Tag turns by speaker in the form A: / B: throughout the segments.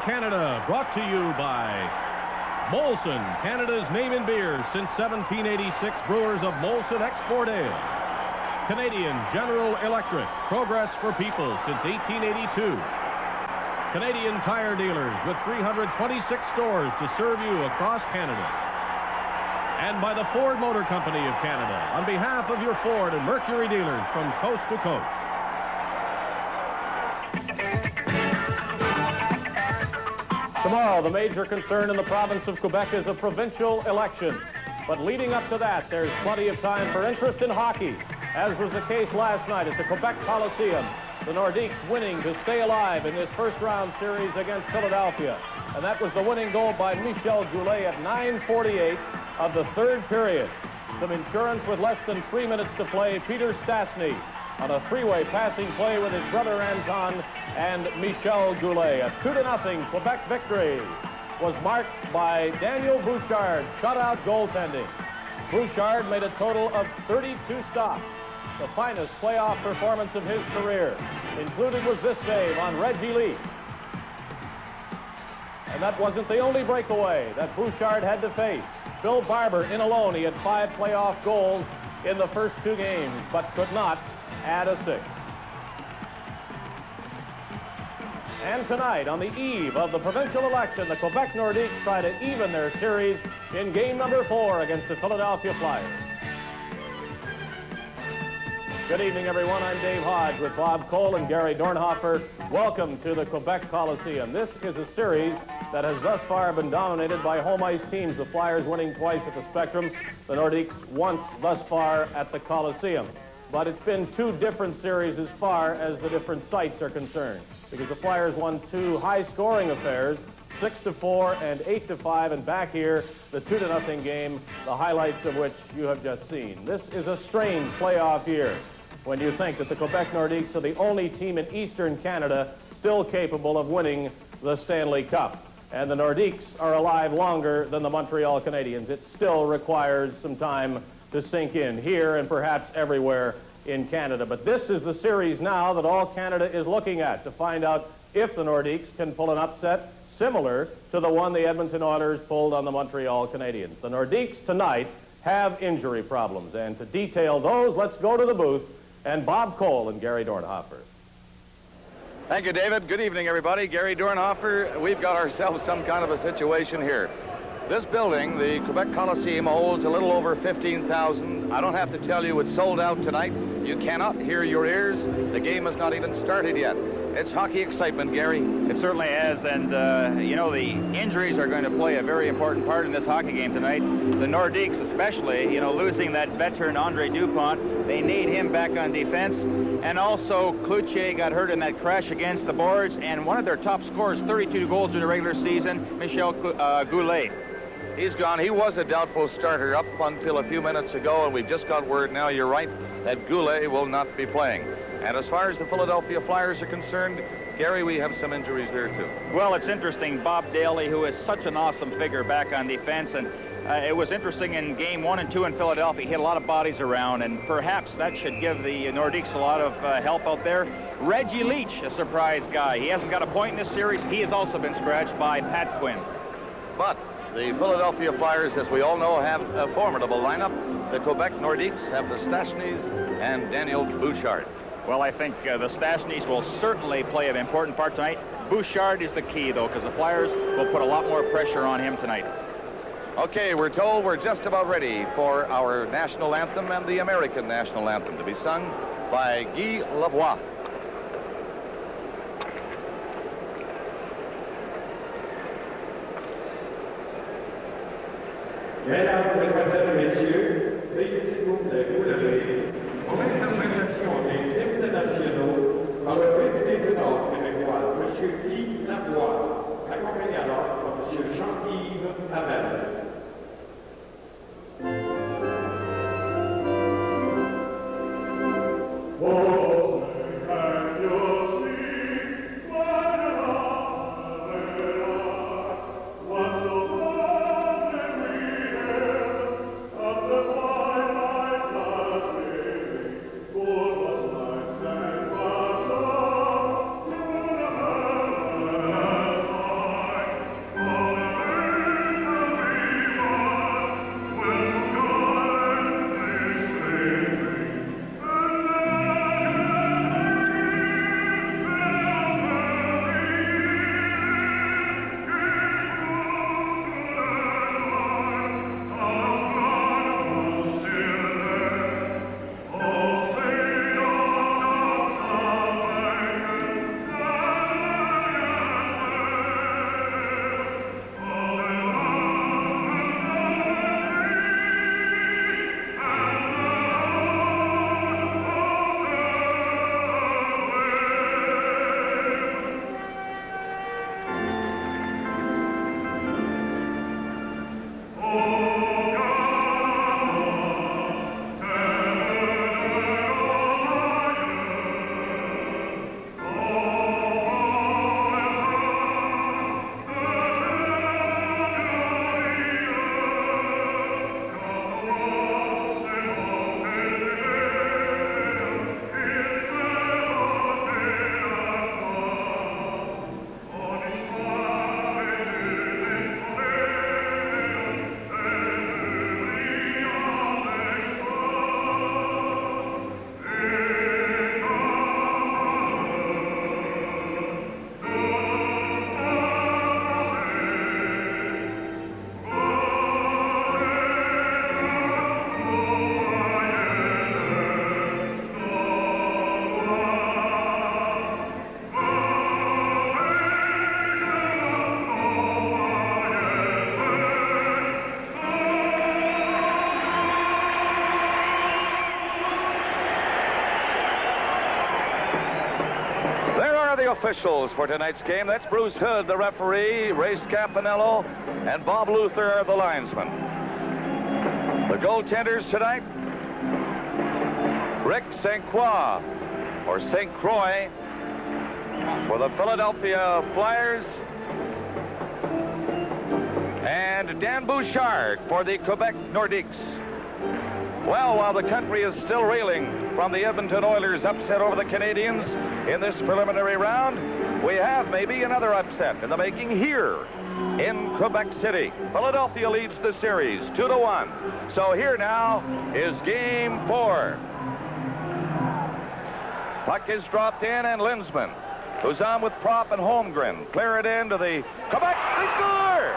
A: Canada, brought to you by Molson, Canada's name in beer since 1786, brewers of Molson Export Ale. Canadian General Electric, progress for people since 1882. Canadian Tire Dealers with 326 stores to serve you across Canada. And by the Ford Motor Company of Canada, on behalf of your Ford and Mercury dealers from coast to coast. Tomorrow, the major concern in the province of Quebec is a provincial election. But leading up to that, there's plenty of time for interest in hockey, as was the case last night at the Quebec Coliseum. The Nordiques winning to stay alive in this first-round series against Philadelphia. And that was the winning goal by Michel Goulet at 9:48 of the third period. Some insurance with less than 3 minutes to play. Peter Stastny on a three-way passing play with his brother Anton and Michel Goulet. A 2-0 Quebec victory was marked by Daniel Bouchard's shutout goaltending. Bouchard made a total of 32 stops, the finest playoff performance of his career. Included was this save on Reggie Leach. And that wasn't the only breakaway that Bouchard had to face. Bill Barber in alone, he had 5 playoff goals in the first 2 games, but could not add a 6th. And tonight, on the eve of the provincial election, the Quebec Nordiques try to even their series in game number 4 against the Philadelphia Flyers. Good evening, everyone. I'm Dave Hodge with Bob Cole and Gary Dornhofer. Welcome to the Quebec Coliseum. This is a series that has thus far been dominated by home ice teams, the Flyers winning twice at the Spectrum, the Nordiques once thus far at the Coliseum. But it's been 2 different series as far as the different sites are concerned, because the Flyers won 2 high-scoring affairs, 6-4 and 8-5, and back here, the 2-0 game, the highlights of which you have just seen. This is a strange playoff year when you think that the Quebec Nordiques are the only team in Eastern Canada still capable of winning the Stanley Cup. And the Nordiques are alive longer than the Montreal Canadiens. It still requires some time to sink in here and perhaps everywhere in Canada. But this is the series now that all Canada is looking at to find out if the Nordiques can pull an upset similar to the one the Edmonton Oilers pulled on the Montreal Canadiens. The Nordiques tonight have injury problems, and to detail those, let's go to the booth and Bob Cole and Gary Dornhofer.
B: Thank you, David. Good evening, everybody. Gary Dornhofer. We've got ourselves some kind of a situation here. This building, the Quebec Coliseum, holds a little over 15,000. I don't have to tell you it's sold out tonight. You cannot hear your ears. The game has not even started yet. It's hockey excitement, Gary.
C: It certainly is, and you know, the injuries are going to play a very important part in this hockey game tonight. The Nordiques especially, you know, losing that veteran Andre Dupont, they need him back on defense. And also, Cloutier got hurt in that crash against the boards, and one of their top scorers, 32 goals in the regular season, Michel Goulet.
B: He's gone. He was a doubtful starter up until a few minutes ago, and we've just got word now, you're right, that Goulet will not be playing. And as far as the Philadelphia Flyers are concerned, Gary, we have some injuries there, too.
C: Well, it's interesting. Bob Daly, who is such an awesome figure back on defense, and it was interesting in game 1 and 2 in Philadelphia. He hit a lot of bodies around, and perhaps that should give the Nordiques a lot of help out there. Reggie Leach, a surprise guy. He hasn't got a point in this series. He has also been scratched by Pat Quinn.
B: But the Philadelphia Flyers, as we all know, have a formidable lineup. The Quebec Nordiques have the Stashnys and Daniel Bouchard.
C: Well, I think the Stashnys will certainly play an important part tonight. Bouchard is the key, though, because the Flyers will put a lot more pressure on him tonight.
B: Okay, we're told we're just about ready for our national anthem and the American national anthem to be sung by Guy Lavoie.
D: Mesdames, Mesdemoiselles, Messieurs, veuillez s'il vous plaît vous lever pour l'interprétation des hymnes nationaux par le député du Nord québécois, M. Guy Lavoie, accompagné alors par M. Jean-Yves Hamel.
B: officials for tonight's game. That's Bruce Hood, the referee, Ray Scampanello, and Bob Luther are the linesmen. The goaltenders tonight, Rick St. Croix, or St. Croix, for the Philadelphia Flyers, and Dan Bouchard for the Quebec Nordiques. Well, while the country is still reeling from the Edmonton Oilers' upset over the Canadiens in this preliminary round, we have maybe another upset in the making here in Quebec City. Philadelphia leads the series 2-1. So here now is game 4. Puck is dropped in, and Linsman, who's on with Prop and Holmgren, clear it into the Quebec. They score!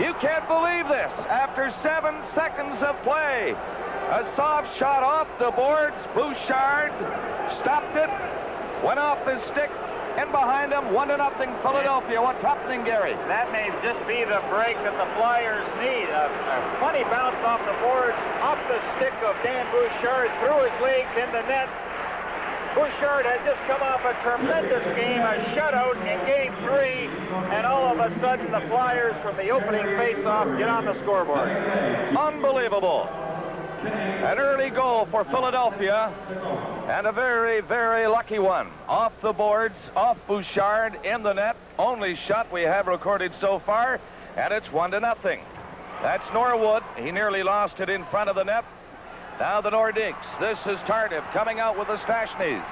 B: You can't believe this. After 7 seconds of play, a soft shot off the boards. Bouchard stopped it, went off his stick, and behind him, 1-0 Philadelphia. What's happening, Gary?
C: That may just be the break that the Flyers need. A funny bounce off the boards, off the stick of Dan Bouchard, through his legs in the net. Bouchard had just come off a tremendous game, a shutout in game 3, and all of a sudden the Flyers from the opening face-off get on the scoreboard.
B: Unbelievable. An early goal for Philadelphia, and a very, very lucky one. Off the boards, off Bouchard, in the net. Only shot we have recorded so far, and it's 1-0. That's Norwood. He nearly lost it in front of the net. Now the Nordiques. This is Tardif coming out with the Stashneys.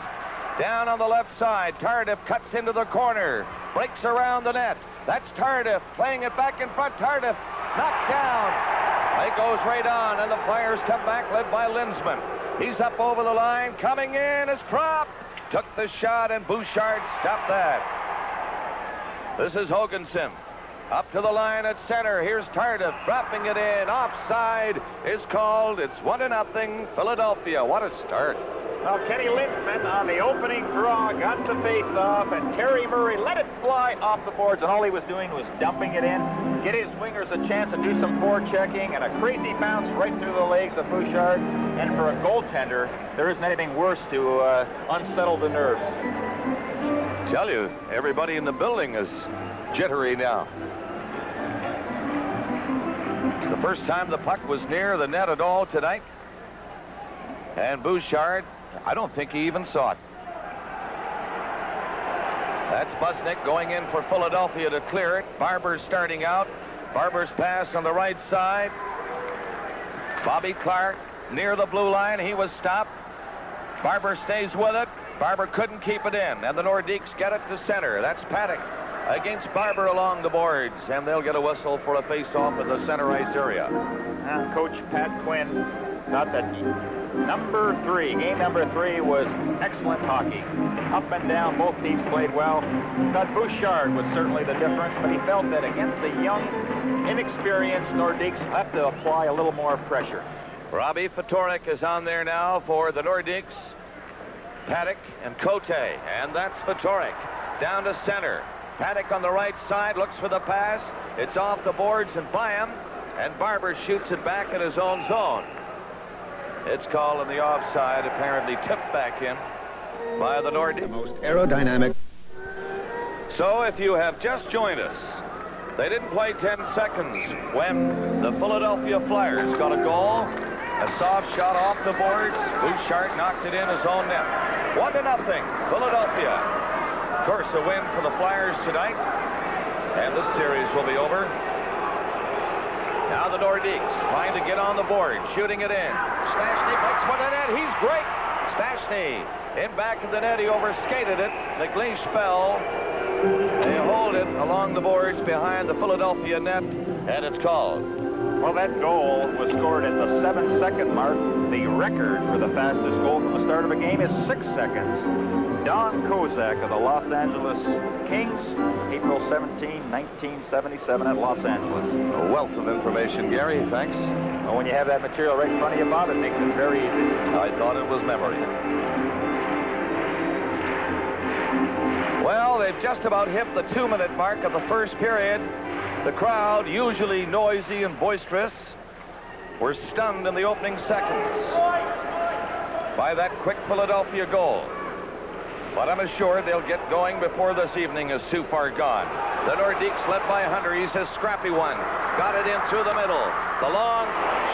B: Down on the left side, Tardif cuts into the corner, breaks around the net. That's Tardif playing it back in front. Tardif knocked down. It goes right on, and the Flyers come back, led by Linsman. He's up over the line, coming in as Prop. Took the shot, and Bouchard stopped that. This is Hoganson. Up to the line at center. Here's Tardif dropping it in. Offside is called. It's 1-0 Philadelphia. What a start.
C: Well, Kenny Linsman on the opening draw got the face-off, and Terry Murray let it fly off the boards, and all he was doing was dumping it in, get his wingers a chance to do some forechecking, and a crazy bounce right through the legs of Bouchard. And for a goaltender, there isn't anything worse to unsettle the nerves.
B: Tell you, everybody in the building is jittery now. It's the first time the puck was near the net at all tonight. And Bouchard, I don't think he even saw it. That's Busnick going in for Philadelphia to clear it. Barber's starting out. Barber's pass on the right side. Bobby Clark near the blue line. He was stopped. Barber stays with it. Barber couldn't keep it in, and the Nordiques get it to center. That's Paddock against Barber along the boards, and they'll get a whistle for a face-off in the center ice area.
C: Coach Pat Quinn thought that game number 3 was excellent hockey. Up and down, both teams played well. Thought Bouchard was certainly the difference, but he felt that against the young, inexperienced Nordiques, have to apply a little more pressure.
B: Robbie Fatorik is on there now for the Nordiques. Paddock and Cote, and that's Fatorik. Down to center. Paddock on the right side looks for the pass. It's off the boards and by him, and Barber shoots it back in his own zone. It's called in the offside, apparently tipped back in by the Nordiques.
E: The most aerodynamic.
B: So if you have just joined us, they didn't play 10 seconds when the Philadelphia Flyers got a goal. A soft shot off the boards. Bouchard knocked it in his own net. 1-0 Philadelphia. Of course, a win for the Flyers tonight, and this series will be over. Now the Nordiques trying to get on the board, shooting it in. Stashny makes one in net. He's great. Stashny in back of the net. He overskated it. McLeish fell. They hold it along the boards behind the Philadelphia net, and it's called.
C: Well, that goal was scored at the 7-second mark. The record for the fastest goal from the start of a game is 6 seconds. Don Kozak of the Los Angeles Kings, April 17, 1977 at Los Angeles.
B: A wealth of information, Gary. Thanks.
C: Well, when you have that material right in front of you, Bob, it makes it very easy.
B: I thought it was memory. Well, they've just about hit the 2-minute mark of the first period. The crowd, usually noisy and boisterous, were stunned in the opening seconds by that quick Philadelphia goal. but I'm assured they'll get going before this evening is too far gone. The Nordiques led by Hunter. He's a scrappy one. Got it in through the middle. The long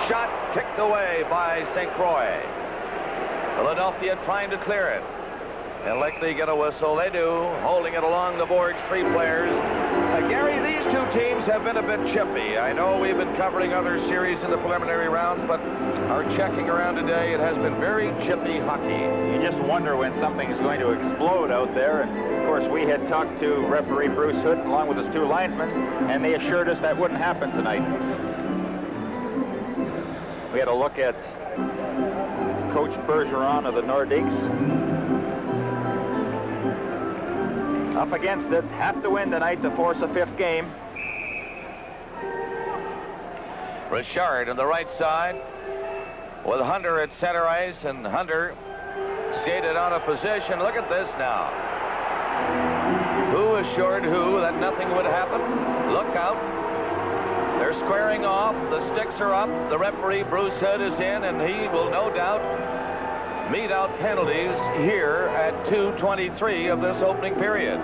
B: shot kicked away by St. Croix. Philadelphia trying to clear it. And likely get a whistle. They do. Holding it along the boards, 3 players. Gary, these 2 teams have been a bit chippy. I know we've been covering other series in the preliminary rounds, but our checking around today, it has been very chippy hockey.
C: You just wonder when something is going to explode out there. And of course, we had talked to referee Bruce Hood along with his 2 linesmen, and they assured us that wouldn't happen tonight. We had a look at Coach Bergeron of the Nordiques. Up against it, have to win tonight to force a 5th game.
B: Richard on the right side with Hunter at center ice, and Hunter skated out of position. Look at this now. Who assured who that nothing would happen? Look out. They're squaring off. The sticks are up. The referee, Bruce Hood, is in, and he will no doubt mete out penalties here at 2:23 of this opening period.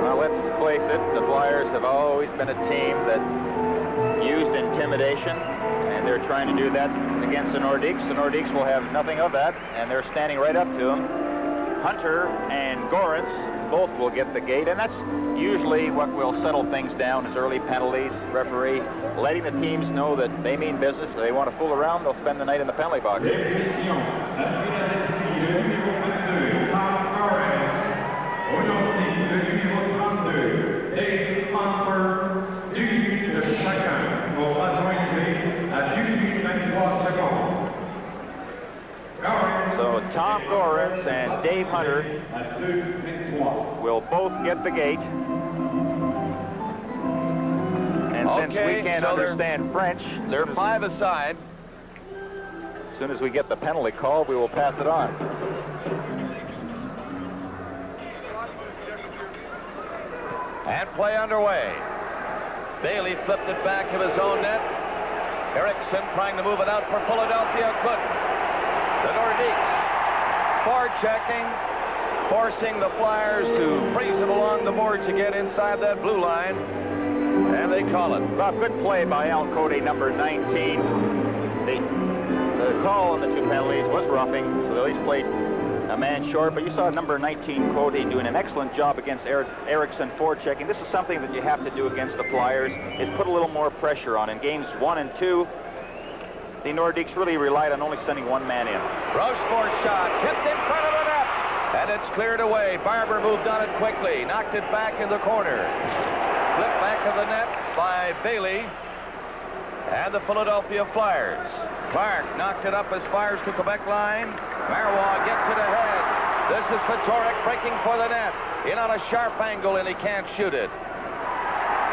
C: Well, let's face it, the Flyers have always been a team that used intimidation, and they're trying to do that against the Nordiques. The Nordiques will have nothing of that, and they're standing right up to them. Hunter and Gorence both will get the gate, and that's usually what will settle things down is early penalties. Referee letting the teams know that they mean business. If they want to fool around, they'll spend the night in the penalty box. So Tom Gorence and Dave Hunter will both get the gate. And since we can't understand French,
B: they're 5 aside.
C: As soon as we get the penalty call, we will pass it on.
B: And play underway. Bailey flipped it back of his own net. Erickson trying to move it out for Philadelphia. Couldn't. The Nordiques forechecking, forcing the Flyers to freeze it along the boards again inside that blue line. And they call it.
C: Well, good play by Al Cody, number 19. The call on the 2 penalties was roughing, so they at least played a man short. But you saw number 19, Cody, doing an excellent job against Erickson forechecking. This is something that you have to do against the Flyers, is put a little more pressure on. In games 1 and 2, the Nordiques really relied on only sending 1 man in.
B: Rochefort's shot, tipped in front of the net, and it's cleared away. Barber moved on it quickly, knocked it back in the corner. Flipped back of the net by Bailey and the Philadelphia Flyers. Clark knocked it up as far as the Quebec line. Marois gets it ahead. This is Fedoruk breaking for the net. In on a sharp angle, and he can't shoot it.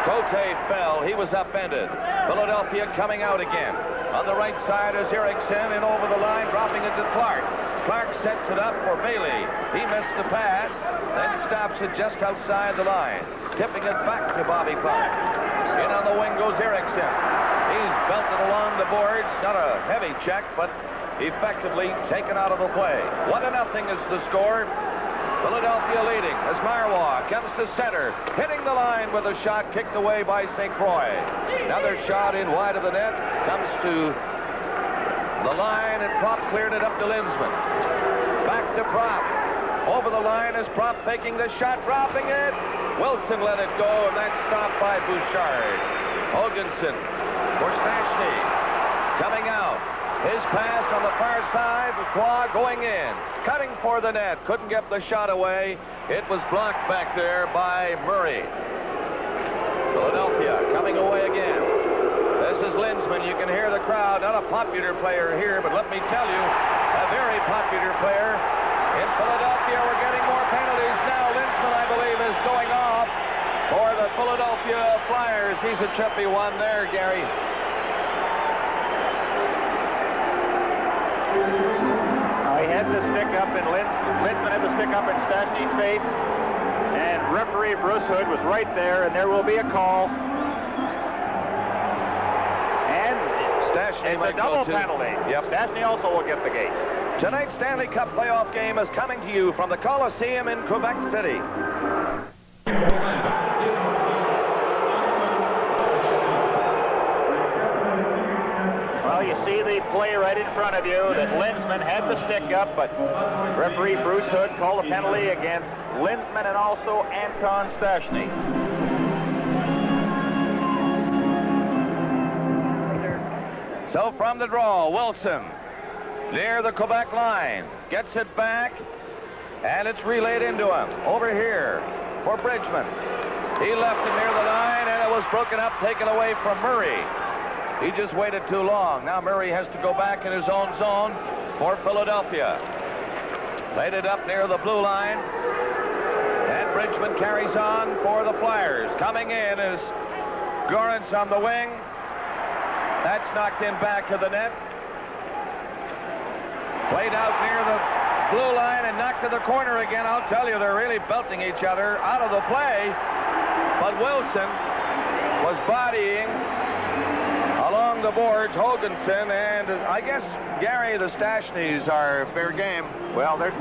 B: Cote fell. He was upended. Philadelphia coming out again. On the right side is Erickson, and over the line, dropping it to Clark. Clark sets it up for Bailey. He missed the pass, then stops it just outside the line. Tipping it back to Bobby Clark. In on the wing goes Erickson. He's belted along the boards. Not a heavy check, but effectively taken out of the play. 1-0 is the score. Philadelphia leading as Marois comes to center, hitting the line with a shot kicked away by St. Croix. Another shot in wide of the net, comes to the line, and Prop cleared it up to Lindsman. Back to Prop. Over the line is Prop faking the shot, dropping it. Wilson let it go, and that's stopped by Bouchard. Hoganson for Stastny. Coming out. His pass on the far side, Lacroix going in. Cutting for the net. Couldn't get the shot away. It was blocked back there by Murray. Philadelphia coming away again. This is Lindsman. You can hear the crowd. Not a popular player here, but let me tell you, a very popular player. In Philadelphia, we're getting more penalties now. Lindsman, I believe, is going off for the Philadelphia Flyers. He's a chippy one there, Gary.
C: He had the stick up in Lindsman had the stick up in Stastny's face, and referee Bruce Hood was right there, and there will be a call. And
B: Stastny
C: it's a double penalty.
B: Yep.
C: Stastny also will get the gate.
B: Tonight's Stanley Cup playoff game is coming to you from the Coliseum in Quebec City.
C: Well, you see the play right in front of you that Lindsman had the stick up, but referee Bruce Hood called a penalty against Lindsman and also Anton Stashny.
B: So from the draw, Wilson near the Quebec line gets it back, and it's relayed into him over here for Bridgman. He left it near the line, and it was broken up, taken away from Murray. He just waited too long. Now Murray has to go back in his own zone for Philadelphia. Laid it up near the blue line, and Bridgman carries on for the Flyers. Coming in is Gorence on the wing. That's knocked in back to the net. Played out near the blue line and knocked to the corner again. I'll tell you, they're really belting each other out of the play. But Wilson was bodying along the boards Hoganson, and I guess, Gary, the Stashnys are fair game.
C: Well, the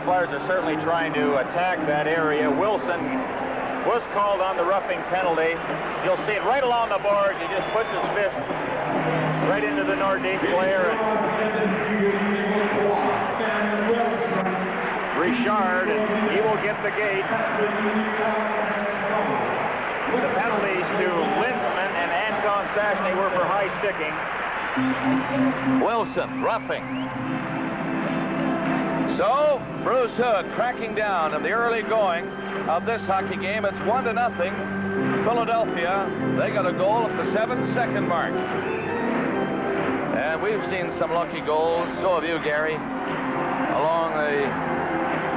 C: Flyers are certainly trying to attack that area. Wilson was called on the roughing penalty. You'll see it right along the boards. He just puts his fist right into the Nordique player. And Richard, and he will get the gate. The penalties to Lindsman and Anton Stashny were for high sticking.
B: Wilson roughing. So Bruce Hood cracking down in the early going of this hockey game. It's 1-0. Philadelphia, they got a goal at the 7-second mark. And we've seen some lucky goals. So have you, Gary, along the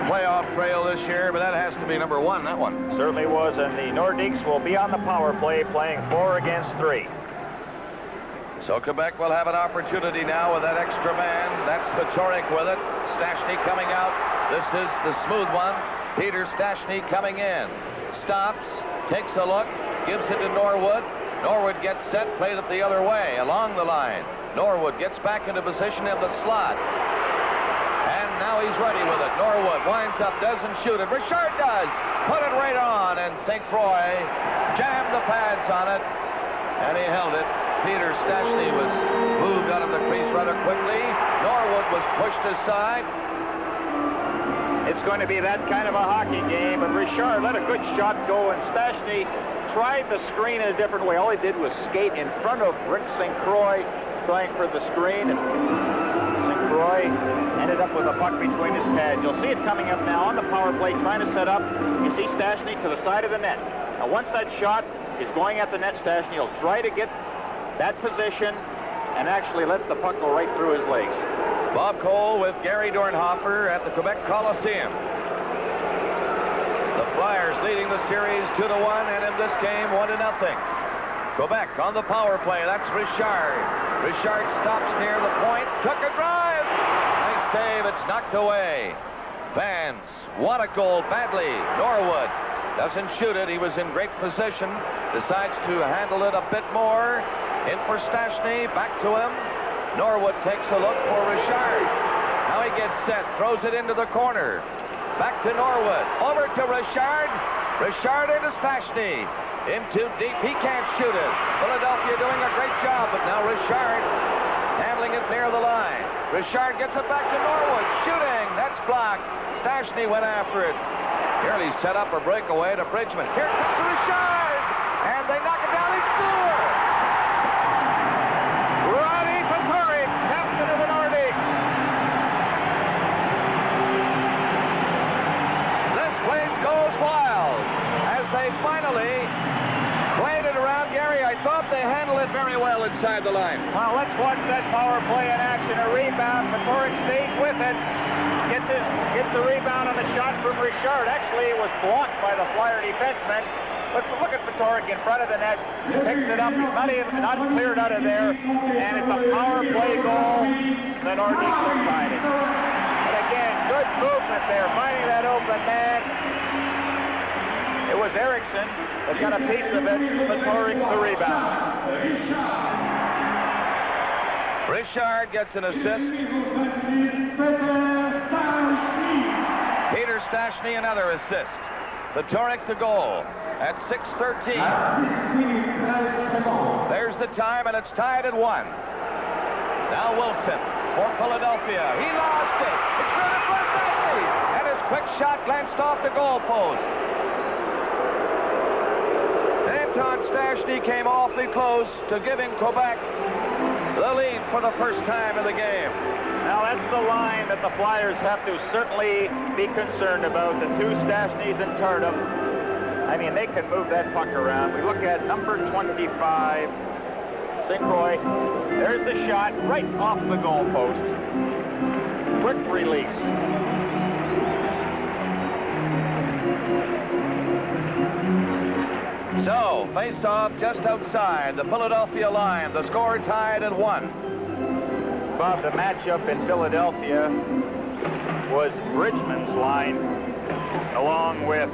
B: playoff trail this year, but that has to be number one, that one.
C: Certainly was, and the Nordiques will be on the power play playing 4 against 3.
B: So Quebec will have an opportunity now with that extra man. That's Fatorik with it. Stashny coming out. This is the smooth one. Peter Stashny coming in. Stops, takes a look, gives it to Norwood. Norwood gets set, played it the other way, along the line. Norwood gets back into position in the slot. And now he's ready with it. Norwood winds up, doesn't shoot it. Richard does. Put it right on, and St. Croix jammed the pads on it, and he held it. Peter Stashny was moved out of the crease rather quickly. Norwood was pushed aside.
C: It's going to be that kind of a hockey game, but Richard let a good shot go, and Stashny tried the screen in a different way. All he did was skate in front of Rick St. Croix, trying for the screen, and St. Croix ended up with a puck between his pads. You'll see it coming up now on the power play, trying to set up. You see Stashny to the side of the net. Now, once that shot is going at the net, Stashny will try to get that position and actually lets the puck go right through his legs.
B: Bob Cole with Gary Dornhofer at the Quebec Coliseum. The Flyers leading the series 2-1, and in this game 1-0. Quebec on the power play. That's Richard. Richard stops near the point. Took a drive. Nice save. It's knocked away. Vance won a goal badly. Norwood doesn't shoot it. He was in great position. Decides to handle it a bit more. In for Stashny. Back to him. Norwood takes a look for Richard. Now he gets set. Throws it into the corner. Back to Norwood. Over to Richard. Richard into Stashny. In too deep. He can't shoot it. Philadelphia doing a great job, but now Richard handling it near the line. Richard gets it back to Norwood. Shooting. That's blocked. Stashny went after it. Nearly set up a breakaway to Bridgman. Here comes Richard. And they knock it down. They score. Roddy Fatorik, captain of the Nordiques. This place goes wild as they finally played it around. Gary, I thought they handled it very well inside the line.
C: Well, let's watch that power play in action. A rebound. Fatorik stays with it. Gets the rebound on the shot from Richard. Actually, it was blocked by the Flyer defenseman. But look at Fatorik in front of the net. Picks it up. He's not cleared out of there. And it's a power play goal. The Nordiques are fighting. But again, good movement there. Finding that open man. It was Eriksson that got a piece of it. Fatorik the rebound.
B: Richard gets an assist. Peter Stastny another assist. Petoric the goal at 6:13. There's the time, and it's tied at 1. Now Wilson for Philadelphia. He lost it. It's through for Stastny, and his quick shot glanced off the goalpost. Anton Stastny came awfully close to giving Quebec the lead for the first time in the game.
C: Now that's the line that the Flyers have to certainly be concerned about. The two Stashnys and Tardif. I mean, they can move that puck around. We look at number 25, St. Croix. There's the shot right off the goalpost. Quick release.
B: So, face-off just outside the Philadelphia line. The score tied at 1.
C: Bob, the matchup in Philadelphia was Bridgman's line, along with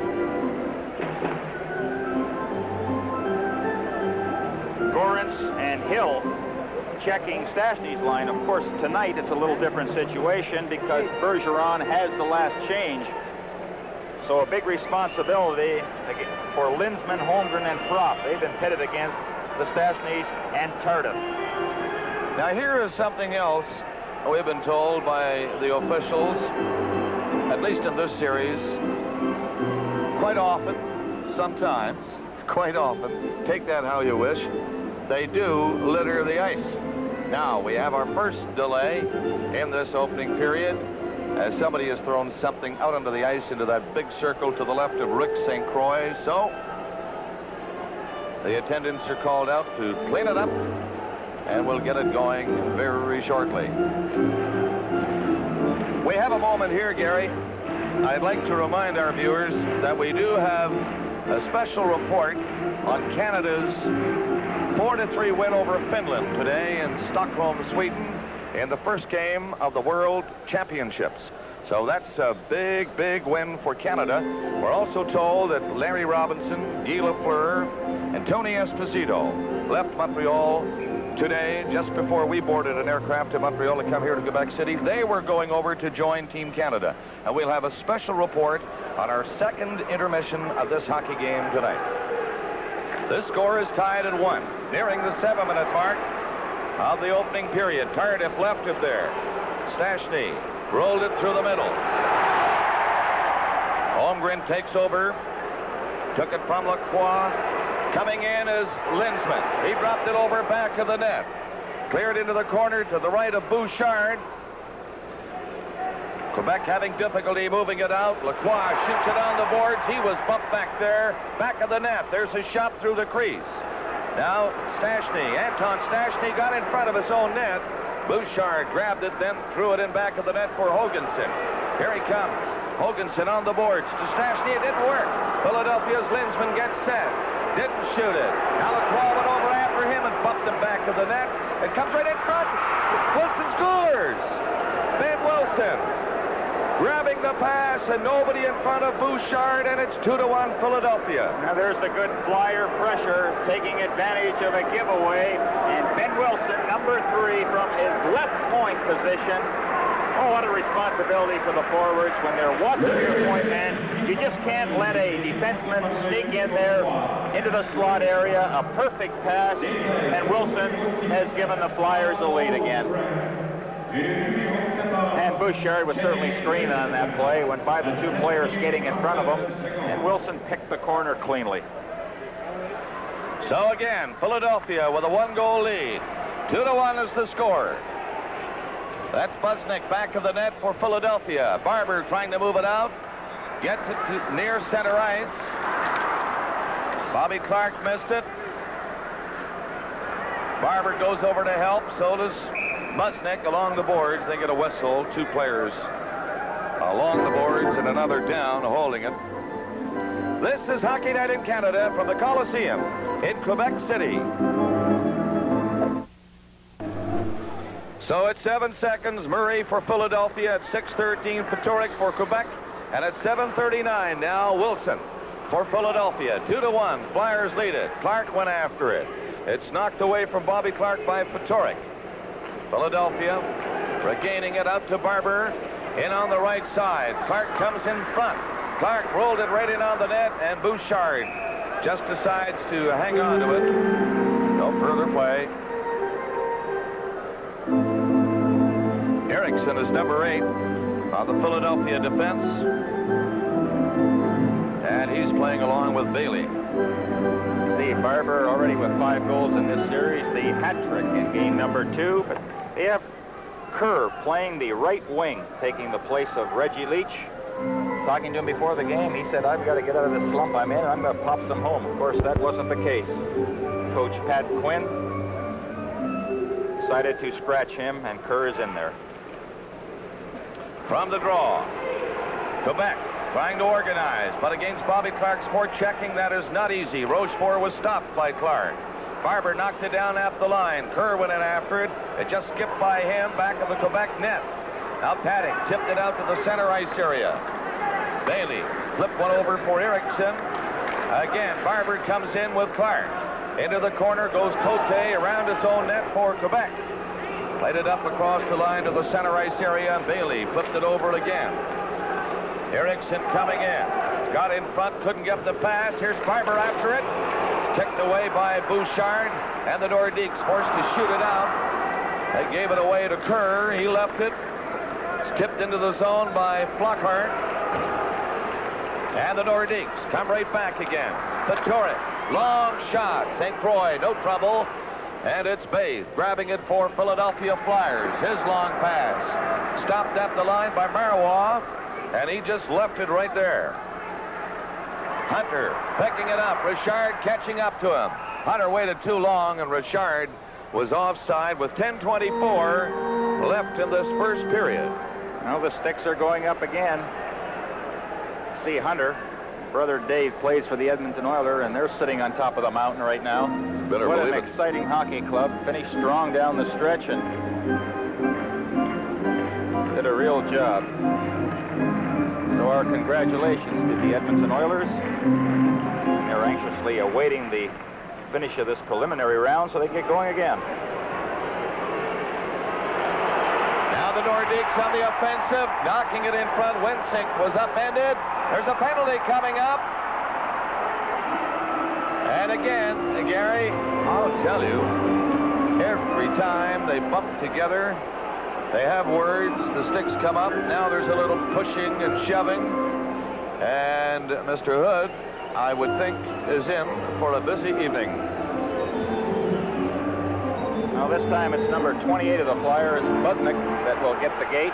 C: Gorence and Hill checking Stastny's line. Of course, tonight it's a little different situation because Bergeron has the last change. So a big responsibility for Lindsman, Holmgren, and Propp. They've been pitted against the Stashnys and Tardif.
B: Now here is something else we've been told by the officials, at least in this series, quite often, sometimes, quite often, take that how you wish, they do litter the ice. Now we have our first delay in this opening period as somebody has thrown something out onto the ice into that big circle to the left of Rick St. Croix. So the attendants are called out to clean it up, and we'll get it going very shortly. We have a moment here, Gary. I'd like to remind our viewers that we do have a special report on Canada's 4-3 win over Finland today in Stockholm, Sweden, in the first game of the World Championships. So that's a big, big win for Canada. We're also told that Larry Robinson, Guy Lafleur, and Tony Esposito left Montreal today just before we boarded an aircraft to Montreal to come here to Quebec City. They were going over to join Team Canada. And we'll have a special report on our second intermission of this hockey game tonight. This score is tied at 1, nearing the 7-minute mark of the opening period. Tardif left it there. Stastny rolled it through the middle. Holmgren takes over. Took it from Lacroix. Coming in is Lindsman. He dropped it over back of the net. Cleared into the corner to the right of Bouchard. Quebec having difficulty moving it out. Lacroix shoots it on the boards. He was bumped back there. Back of the net. There's a shot through the crease. Now Stastny, Anton Stastny got in front of his own net. Bouchard grabbed it, then threw it in back of the net for Hoganson. Here he comes. Hoganson on the boards to Stastny. It didn't work. Philadelphia's Lindsman gets set. Didn't shoot it. Now Lacroix went over after him and bumped him back of the net. It comes right in front. Wilson scores. Ben Wilson grabbing the pass, and nobody in front of Bouchard, and it's 2-1 Philadelphia.
C: Now there's the good Flyer pressure, taking advantage of a giveaway, and Ben Wilson, number 3, from his left point position. Oh, what a responsibility for the forwards when they're watching your point man. You just can't let a defenseman sneak in there into the slot area. A perfect pass, and Wilson has given the Flyers a lead again. And Bouchard was certainly screened on that play. Went by the two players skating in front of him, and Wilson picked the corner cleanly.
B: So again, Philadelphia with a 1-goal lead. 2-1 is the score. That's Busnick back of the net for Philadelphia. Barber trying to move it out. Gets it to near center ice. Bobby Clark missed it. Barber goes over to help. So does Busnick along the boards. They get a whistle. 2 players along the boards and another down holding it. This is Hockey Night in Canada from the Coliseum in Quebec City. So at 7 seconds, Murray for Philadelphia. At 6:13, Petoric for Quebec. And at 7:39 now, Wilson for Philadelphia. 2-1. Flyers lead it. Clark went after it. It's knocked away from Bobby Clark by Petoric. Philadelphia regaining it out to Barber. In on the right side. Clark comes in front. Clark rolled it right in on the net, and Bouchard just decides to hang on to it. No further play. Erickson is number 8 on the Philadelphia defense. And he's playing along with Bailey.
C: See, Barber already with 5 goals in this series, the hat trick in game number 2. But they have Kerr playing the right wing, taking the place of Reggie Leach. Talking to him before the game, he said, I've got to get out of this slump I'm in, and I'm going to pop some home. Of course, that wasn't the case. Coach Pat Quinn decided to scratch him, and Kerr is in there.
B: From the draw, Quebec trying to organize, but against Bobby Clark's forechecking, that is not easy. Rochefort was stopped by Clark. Barber knocked it down at the line. Kerr went in after it. It just skipped by him back of the Quebec net. Now Paddock tipped it out to the center ice area. Bailey flipped one over for Erickson. Again, Barber comes in with Clark. Into the corner goes Cote around his own net for Quebec. Played it up across the line to the center ice area, and Bailey flipped it over again. Erickson coming in. Got in front, couldn't get the pass. Here's Barber after it. Kicked away by Bouchard, and the Nordiques forced to shoot it out. They gave it away to Kerr. He left it. It's tipped into the zone by Flockhart. And the Nordiques come right back again. Vettori, long shot. St. Croix, no trouble. And it's Bathe grabbing it for Philadelphia Flyers. His long pass. Stopped at the line by Marois, and he just left it right there. Hunter picking it up. Richard catching up to him. Hunter waited too long, and Richard was offside with 10:24 left in this first period.
C: Now the sticks are going up again. See, Hunter, brother Dave, plays for the Edmonton Oilers, and they're sitting on top of the mountain right now.
B: Better
C: what
B: believe
C: an
B: it.
C: exciting hockey club. Finished strong down the stretch and did a real job. So our congratulations to the Edmonton Oilers. They're anxiously awaiting the finish of this preliminary round so they get going again.
B: Now the Nordiques on the offensive, knocking it in front. Wensink was upended. There's a penalty coming up. And again, Gary, I'll tell you, every time they bump together, they have words, the sticks come up. Now there's a little pushing and shoving. And Mr. Hood, I would think, is in for a busy evening.
C: Now this time it's number 28 of the Flyers, Busnick, that will get the gate.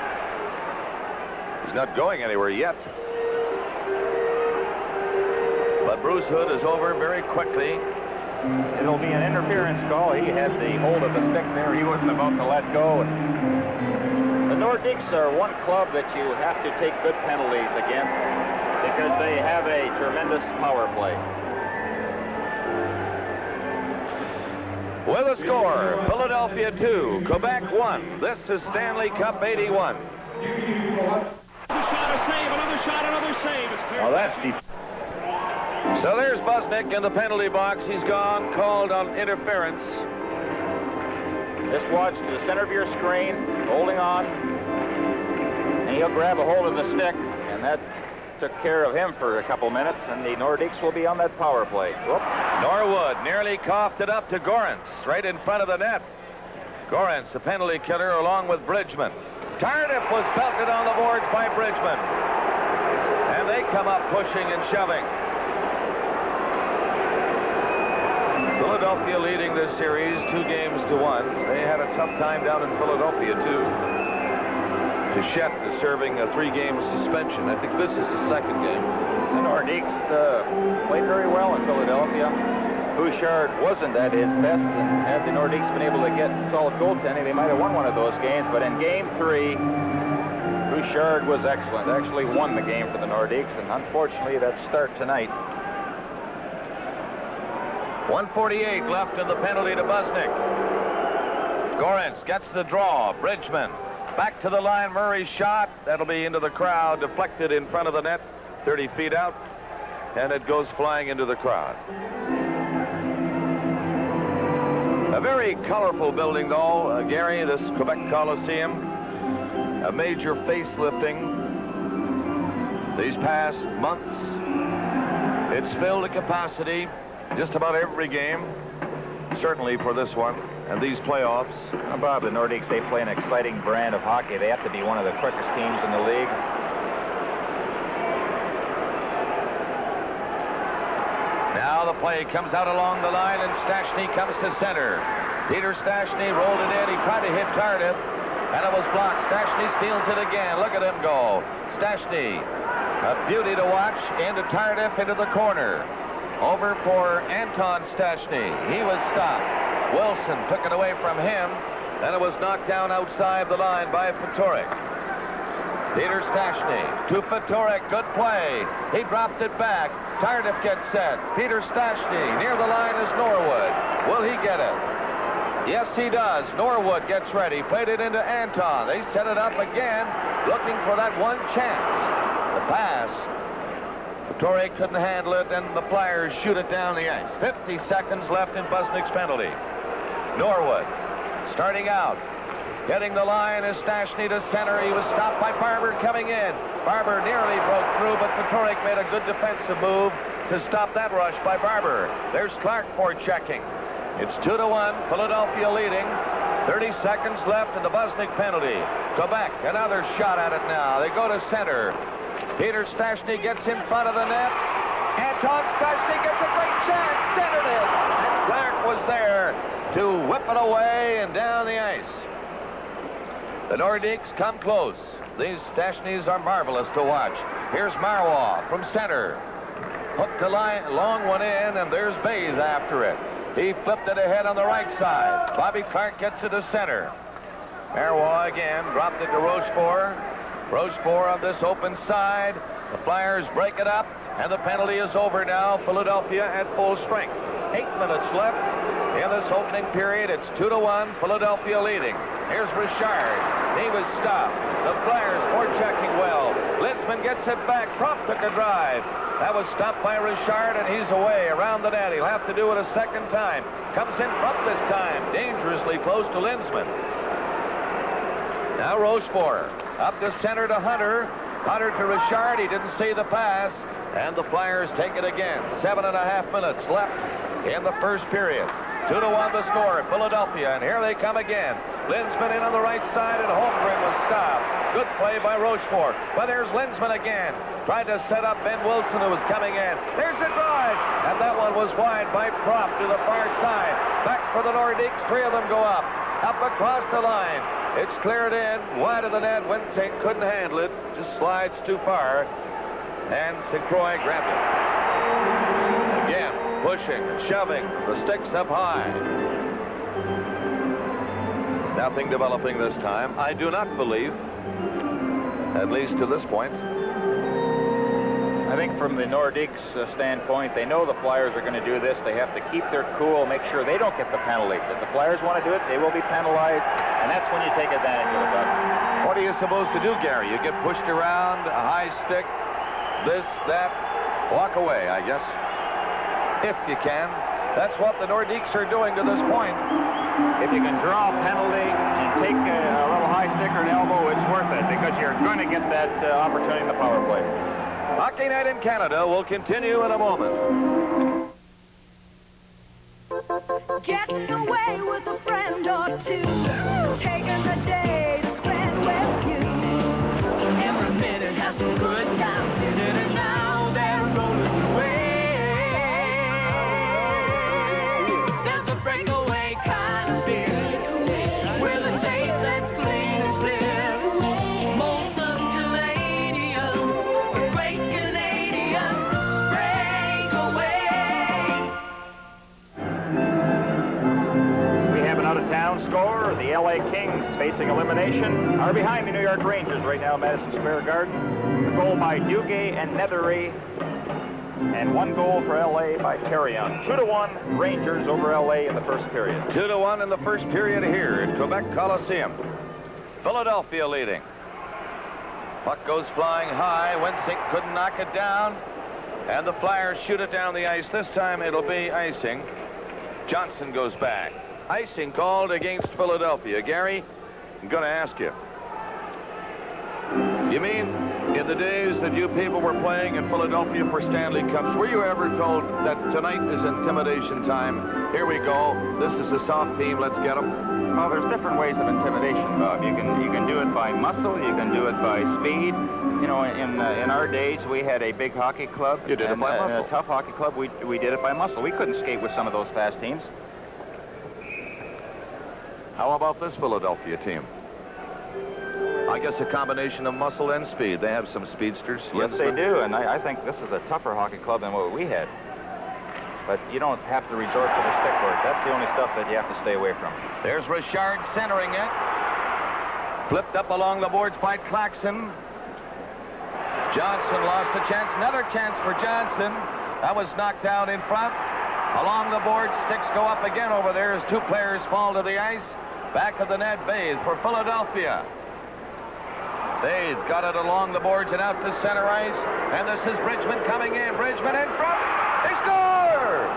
B: He's not going anywhere yet. But Bruce Hood is over very quickly.
C: It'll be an interference call. He had the hold of the stick there. He wasn't about to let go. The Nordiques are one club that you have to take good penalties against because they have a tremendous power play.
B: With a score, Philadelphia 2, Quebec 1. This is Stanley Cup 81.
E: Another shot, a save, another shot, another save. It's clear.
C: Well, that's deep.
B: So there's Busnick in the penalty box. He's gone, called on interference.
C: Just watch to the center of your screen, holding on, and he'll grab a hold of the stick, and that took care of him for a couple minutes, and the Nordiques will be on that power play. Whoop.
B: Norwood nearly coughed it up to Gorence, right in front of the net. Gorence, a penalty killer, along with Bridgman. Tardif was belted on the boards by Bridgman. And they come up pushing and shoving. Philadelphia leading this series 2-1. They had a tough time down in Philadelphia, too. Bichette is serving a 3-game suspension. I think this is the second game.
C: The Nordiques played very well in Philadelphia. Bouchard wasn't at his best, and had the Nordiques been able to get solid goaltending, they might have won one of those games. But in Game 3, Bouchard was excellent. Actually won the game for the Nordiques, and unfortunately that start tonight.
B: 1:48 left in the penalty to Busnick. Gorence gets the draw. Bridgman back to the line. Murray's shot. That'll be into the crowd. Deflected in front of the net. 30 feet out. And it goes flying into the crowd. A very colorful building, though, Gary, this Quebec Coliseum. A major facelifting these past months. It's filled to capacity just about every game, certainly for this one and these playoffs.
C: Well, Bob, the Nordiques, they play an exciting brand of hockey. They have to be one of the quickest teams in the league.
B: Now the play comes out along the line, and Stastny comes to center. Peter Stastny rolled it in. He tried to hit Tardif, and it was blocked. Stastny steals it again. Look at him go. Stastny, a beauty to watch, into Tardif, into the corner. Over for Anton Stastny. He was stopped. Wilson took it away from him. Then it was knocked down outside the line by Fatorik. Peter Stastny to Fatorik. Good play. He dropped it back. Tardif gets set. Peter Stastny. Near the line is Norwood. Will he get it? Yes, he does. Norwood gets ready. Played it into Anton. They set it up again, looking for that one chance. The pass. Fatorik couldn't handle it, and the Flyers shoot it down the ice. 50 seconds left in Busnick's penalty. Norwood starting out. Getting the line is Stastny to center. He was stopped by Barber coming in. Barber nearly broke through, but Fatorik made a good defensive move to stop that rush by Barber. There's Clark for checking. It's 2-1, Philadelphia leading. 30 seconds left in the Busnick penalty. Quebec, another shot at it now. They go to center. Peter Stastny gets in front of the net. Anton Stastny gets a great chance, centered it, and Clark was there to whip it away and down the ice. The Nordiques come close. These Stashnys are marvelous to watch. Here's Marois from center. Hooked a long one in, and there's Bathe after it. He flipped it ahead on the right side. Bobby Clark gets it to center. Marois again dropped it to Rochefort. Rochefort on this open side. The Flyers break it up, and the penalty is over now. Philadelphia at full strength. 8 minutes left in this opening period. It's 2-1, Philadelphia leading. Here's Richard. He was stopped. The Flyers forechecking well. Linsman gets it back. Crump took a drive. That was stopped by Richard, and he's away around the net. He'll have to do it a second time. Comes in front this time. Dangerously close to Linsman. Now Rochefort. Up to center to Hunter. Hunter to Richard. He didn't see the pass. And the Flyers take it again. 7.5 minutes left in the first period. 2-1 the score at Philadelphia, and here they come again. Linsman in on the right side, and Holmgren was stopped. Good play by Rochefort. But there's Linsman again. Tried to set up Ben Wilson, who was coming in. There's a drive, and that one was wide by Prop to the far side. Back for the Nordiques. 3 of them go up across the line. It's cleared in, wide of the net. Winsink couldn't handle it. Just slides too far, and St. Croix grabbed it. Again, pushing, shoving, the sticks up high. Nothing developing this time. I do not believe, at least to this point.
C: I think from the Nordiques standpoint, they know the Flyers are going to do this. They have to keep their cool, make sure they don't get the penalties. If the Flyers want to do it, they will be penalized, and that's when you take advantage of it.
B: What are you supposed to do, Gary? You get pushed around, a high stick, this, that, walk away, I guess. If you can. That's what the Nordiques are doing to this point.
C: If you can draw a penalty and take a little high stick or an elbow, it's worth it, because you're going to get that opportunity in the power play.
B: Hockey Night in Canada will continue in a moment.
F: Getting away with a friend or two, taking the day to spend with you. Every minute has some good times in it, and now they're rolling away. There's a breakaway kind of beer, with a taste that's clean and clear. Molson Canadian, a great Canadian breakaway.
C: We have an out-of-town score. The LA Kings, facing elimination, are behind the New York Rangers right now, Madison Square Garden. A goal by Duguay and Nethery, and 1 goal for LA by Terrion. 2-1 Rangers over LA in the first period.
B: 2-1 in the first period here at Quebec Coliseum. Philadelphia leading. Puck goes flying high. Winsink couldn't knock it down, and the Flyers shoot it down the ice. This time it'll be icing. Johnson goes back. icing called against Philadelphia. Gary, I'm going to ask you. You mean in the days that you people were playing in Philadelphia for Stanley Cups, were you ever told that tonight is intimidation time? Here we go. This is a soft team. Let's get them.
C: Well, there's different ways of intimidation, Bob. You can do it by muscle. You can do it by speed. You know, in our days, we had a big hockey club.
B: You did it by muscle.
C: A tough hockey club. We did it by muscle. We couldn't skate with some of those fast teams.
B: How about this Philadelphia team? I guess a combination of muscle and speed. They have some speedsters.
C: Yes, they do, and I think this is a tougher hockey club than what we had. But you don't have to resort to the stick work. That's the only stuff that you have to stay away from.
B: There's Richard centering it. Flipped up along the boards by Claxon. Johnson lost a chance. Another chance for Johnson. That was knocked down in front. Along the board, sticks go up again over there as two players fall to the ice. Back of the net, Bathe for Philadelphia. Bathe's got it along the boards and out to center ice. And this is Bridgman coming in. Bridgman in front. They score!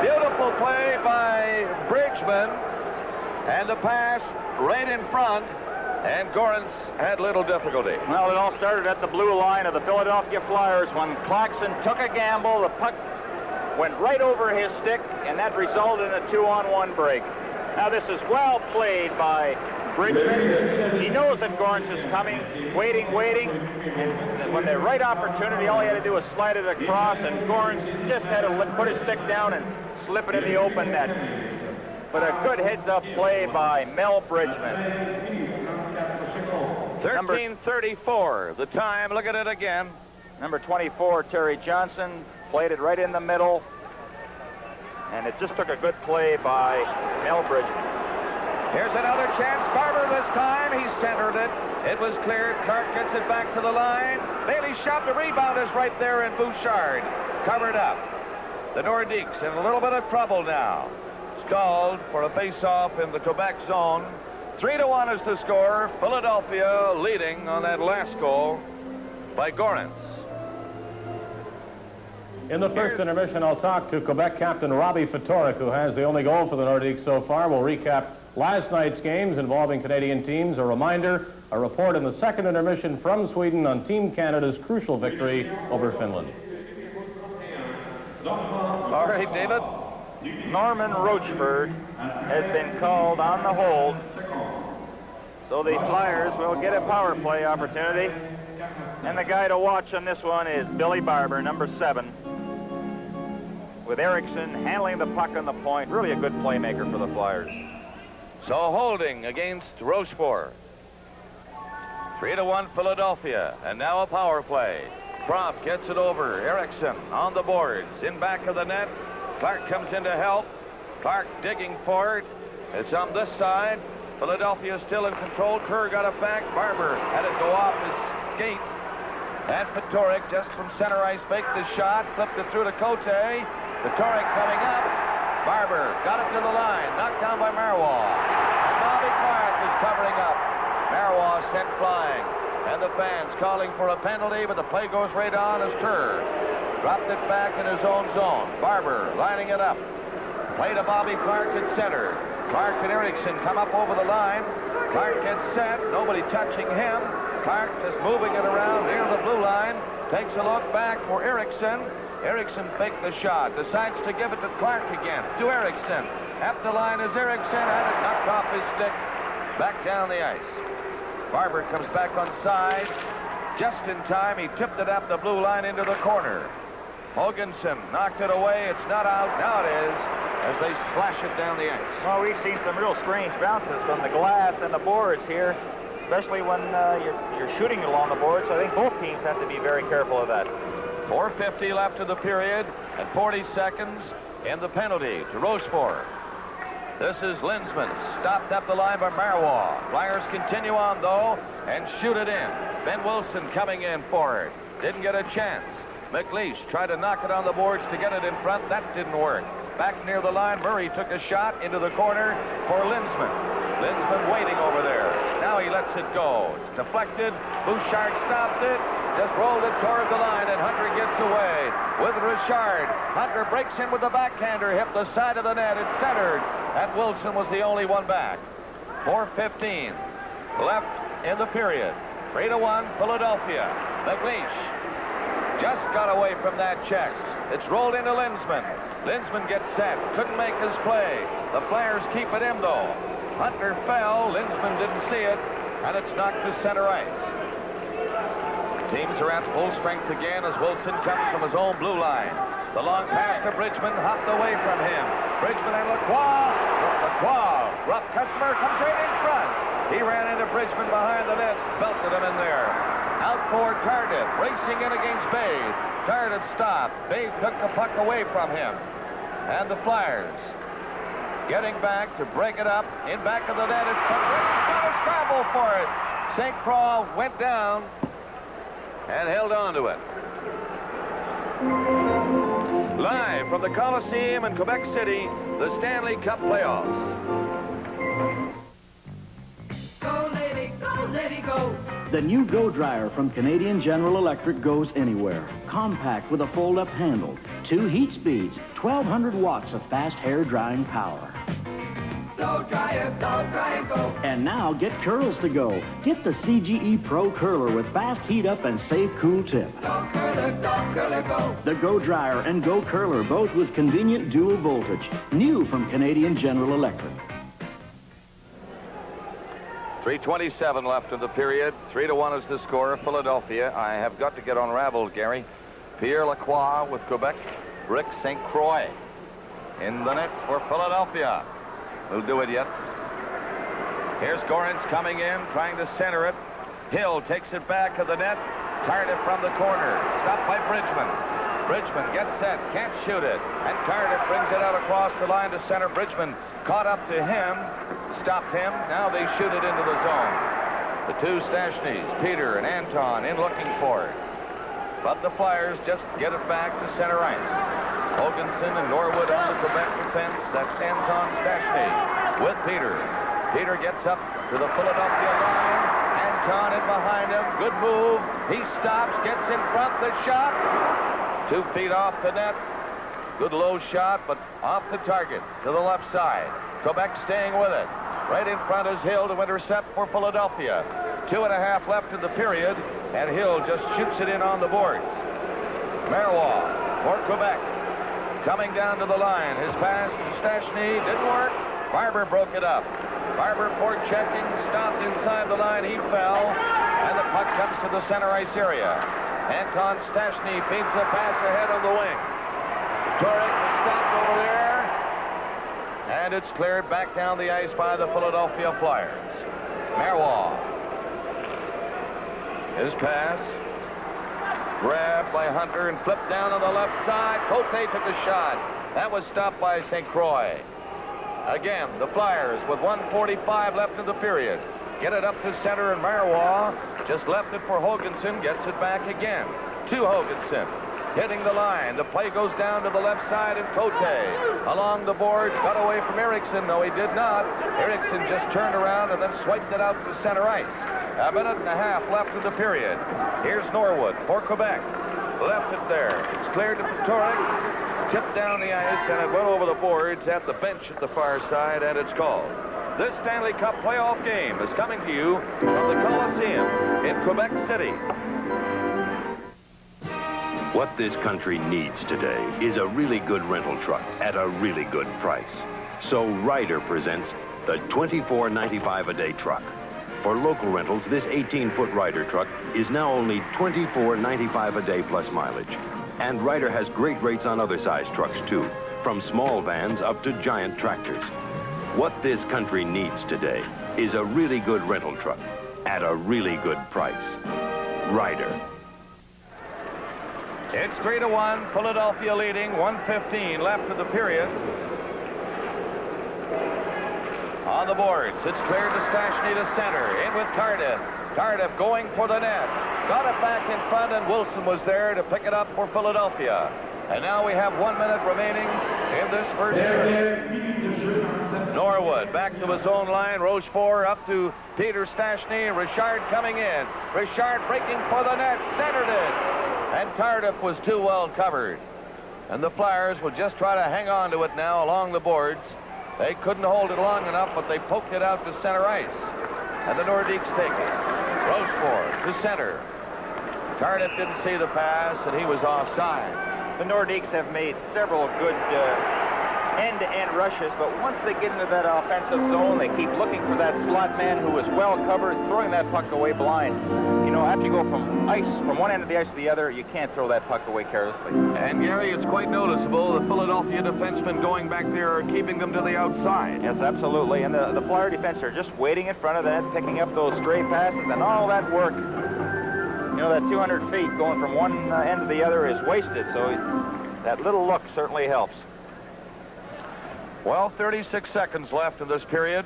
B: Beautiful play by Bridgman. And the pass right in front. And Gorance had little difficulty.
C: Well, it all started at the blue line of the Philadelphia Flyers when Claxon took a gamble. The puck went right over his stick, and that resulted in a 2-on-1 break. Now this is well played by Bridgman. He knows that Gorance is coming, waiting, and when the right opportunity, all he had to do was slide it across, and Gorance just had to put his stick down and slip it in the open net. But a good heads-up play by Mel Bridgman.
B: 13:34, the time. Look at it again.
C: Number 24, Terry Johnson, played it right in the middle. And it just took a good play by Mel Bridgman.
B: Here's another chance. Barber this time. He centered it. It was cleared. Clark gets it back to the line. Bailey's shot. The rebound is right there, and Bouchard covered up. The Nordiques in a little bit of trouble now. It's called for a face-off in the Quebec zone. 3-1 is the score. Philadelphia leading on that last goal by Gorance.
A: In the first intermission, I'll talk to Quebec captain Robbie Ftorek, who has the only goal for the Nordiques so far. We'll recap last night's games involving Canadian teams. A reminder, a report in the second intermission from Sweden on Team Canada's crucial victory over Finland.
B: All right, David.
C: Norman Rochford has been called on the hold. So the Flyers will get a power play opportunity. And the guy to watch on this one is Billy Barber, number 7. With Erickson handling the puck on the point. Really a good playmaker for the Flyers.
B: So holding against Rochefort. 3-1 Philadelphia. And now a power play. Propp gets it over. Erickson on the boards. In back of the net. Clark comes in to help. Clark digging for it. It's on this side. Philadelphia still in control. Kerr got it back. Barber had it go off his skate. And Ftorek just from center ice faked the shot. Flipped it through to Cote. Ftorek coming up. Barber got it to the line. Knocked down by Marois. And Bobby Clark is covering up. Marois sent flying. And the fans calling for a penalty, but the play goes right on as Kerr dropped it back in his own zone. Barber lining it up. Play to Bobby Clark at center. Clark and Erickson come up over the line. Clark gets set. Nobody touching him. Clark is moving it around near the blue line. Takes a look back for Erickson. Erickson faked the shot. Decides to give it to Clark again. To Erickson. At the line is Erickson. Had it knocked off his stick. Back down the ice. Barber comes back on side. Just in time, he tipped it up the blue line into the corner. Hoganson knocked it away. It's not out. Now it is, as they slash it down the ice.
C: Well, we've seen some real strange bounces from the glass and the boards here, especially when you're shooting along the boards. So I think both teams have to be very careful of that.
B: 4:50 left of the period and 40 seconds in the penalty to Rochefort. This is Linsman, stopped up the line by Marois. Flyers continue on, though, and shoot it in. Ben Wilson coming in for it. Didn't get a chance. McLeish tried to knock it on the boards to get it in front. That didn't work. Back near the line, Murray took a shot into the corner for Linsman. Linsman waiting over there. Now he lets it go. It's deflected. Bouchard stopped it. Just rolled it toward the line, and Hunter gets away with Richard. Hunter breaks in with the backhander, hit the side of the net. It's centered. and Wilson was the only one back. 4:15 left in the period. 3-1 Philadelphia. McLeish just got away from that check. It's rolled into Linsman. Linsman gets set. Couldn't make his play. The Flyers keep it in, though. Hunter fell. Linsman didn't see it, and it's knocked to center ice. Teams are at full strength again as Wilson comes from his own blue line. The long pass to Bridgman, hopped away from him. Bridgman and Lacroix. Lacroix, rough customer, comes right in front. He ran into Bridgman behind the net, belted him in there. Out for Tardif, racing in against Bay. Tardif stopped. Bay took the puck away from him. And the Flyers getting back to break it up. In back of the net, it comes right. He's got a scramble for it. St. Croix went down and held on to it. Live from the Coliseum in Quebec City, the Stanley Cup playoffs.
F: Go, lady, go, lady, go.
G: The new Go Dryer from Canadian General Electric goes anywhere. Compact with a fold-up handle, 2 heat speeds, 1,200 watts of fast hair drying power.
F: Go, dryer, go.
G: And now get curls to go. Get the CGE Pro Curler with fast heat up and safe cool tip.
F: Go, curler, go.
G: The Go Dryer and Go Curler, both with convenient dual voltage. New from Canadian General Electric.
B: 3:27 left in the period. 3-1 is the score. Philadelphia. I have got to get unraveled, Gary. Pierre Lacroix with Quebec. Rick St. Croix in the nets for Philadelphia. We'll do it yet. Here's Gorence coming in, trying to center it. Hill takes it back to the net. Tardif from the corner. Stopped by Bridgman. Bridgman gets set, can't shoot it. And Tardif brings it out across the line to center. Bridgman caught up to him, stopped him. Now they shoot it into the zone. The two Stachny's, Peter and Anton, in looking for it. But the Flyers just get it back to center ice. Hoganson and Norwood on the Quebec defense. That's Anton Stachny with Peter. Peter gets up to the Philadelphia line. Anton in behind him. Good move. He stops, gets in front. The shot. 2 feet off the net. Good low shot, but off the target to the left side. Quebec staying with it. Right in front is Hill to intercept for Philadelphia. 2.5 left in the period, and Hill just shoots it in on the boards. Marois for Quebec. Coming down to the line. His pass to Stachny didn't work. Barber broke it up. Barber forechecking, stopped inside the line. He fell, and the puck comes to the center ice area. Anton Stachny feeds a pass ahead on the wing. Turek was stopped over there, and it's cleared back down the ice by the Philadelphia Flyers. Marois. His pass. Grabbed by Hunter and flipped down on the left side. Cote took a shot. That was stopped by St. Croix. Again, the Flyers with 1:45 left in the period. Get it up to center, and Marois just left it for Hoganson. Gets it back again to Hoganson. Hitting the line. The play goes down to the left side, and Cote along the boards got away from Eriksson. No, he did not. Eriksson just turned around and then swiped it out to center ice. 1.5 minutes left in the period. Here's Norwood for Quebec. Left it there. It's cleared to Turek. Tipped down the ice, and it went over the boards at the bench at the far side, and it's called. This Stanley Cup playoff game is coming to you from the Coliseum in Quebec City.
H: What this country needs today is a really good rental truck at a really good price. So Ryder presents the $24.95 a day truck. For local rentals, this 18-foot Ryder truck is now only $24.95 a day plus mileage. And Ryder has great rates on other size trucks, too, from small vans up to giant tractors. What this country needs today is a really good rental truck at a really good price. Ryder.
B: It's 3-1, Philadelphia leading, 1:15 left in the period. On the boards, it's cleared to Stachny to center, in with Tardif. Tardif going for the net. Got it back in front, and Wilson was there to pick it up for Philadelphia. And now we have 1 minute remaining in this first period. Norwood back to his own line. Rochefort up to Peter Stachny. Richard coming in. Richard breaking for the net. Centered it. And Tardif was too well covered. And the Flyers will just try to hang on to it now along the boards. They couldn't hold it long enough, but they poked it out to center ice. And the Nordiques take it. Rochefort to center. Tardif didn't see the pass, and he was offside.
C: The Nordiques have made several good end-to-end rushes, but once they get into that offensive zone, they keep looking for that slot man who is well covered, throwing that puck away blind. You know, after you go from one end of the ice to the other, you can't throw that puck away carelessly.
B: And Gary, it's quite noticeable the Philadelphia defensemen going back there are keeping them to the outside.
C: Yes, absolutely. And the Flyer defense are just waiting in front of that, picking up those stray passes, and all that work. You know, that 200 feet going from one end to the other is wasted, so that little look certainly helps.
B: Well, 36 seconds left in this period.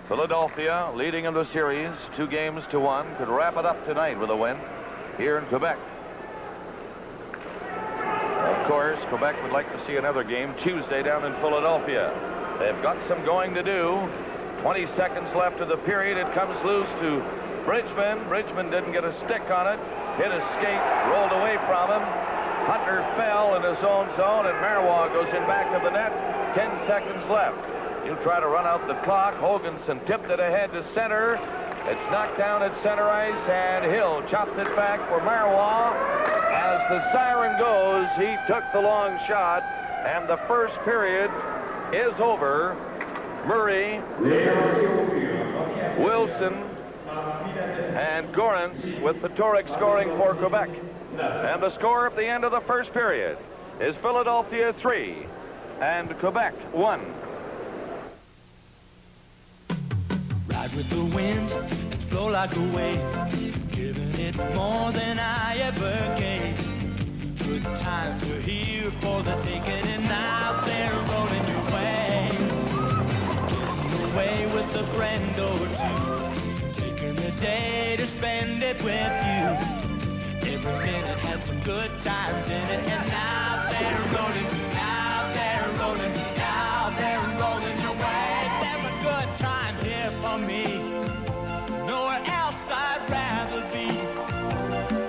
B: Philadelphia leading in the series 2-1, could wrap it up tonight with a win here in Quebec. Of course, Quebec would like to see another game Tuesday down in Philadelphia. They've got some going to do. 20 seconds left of the period. It comes loose to Bridgman. Bridgman didn't get a stick on it. Hit his skate, rolled away from him. Hunter fell in his own zone, and Marois goes in back of the net. 10 seconds left. He'll try to run out the clock. Hoganson tipped it ahead to center. It's knocked down at center ice, and Hill chopped it back for Marois. As the siren goes, he took the long shot, and the first period is over. Murray, Wilson, and Gorence with Patorek scoring for Quebec. And the score at the end of the first period is Philadelphia 3 and Quebec 1.
I: Ride with the wind and flow like a wave, giving it more than I ever gave. Good times are here for the taking, and now they're rolling your way. Getting away with a friend or two, taking the day to spend it with you. Every minute has some good times in it, and now they're rolling, now they're rolling, now they're rolling your way. There's a good time here for me, nowhere else I'd rather be.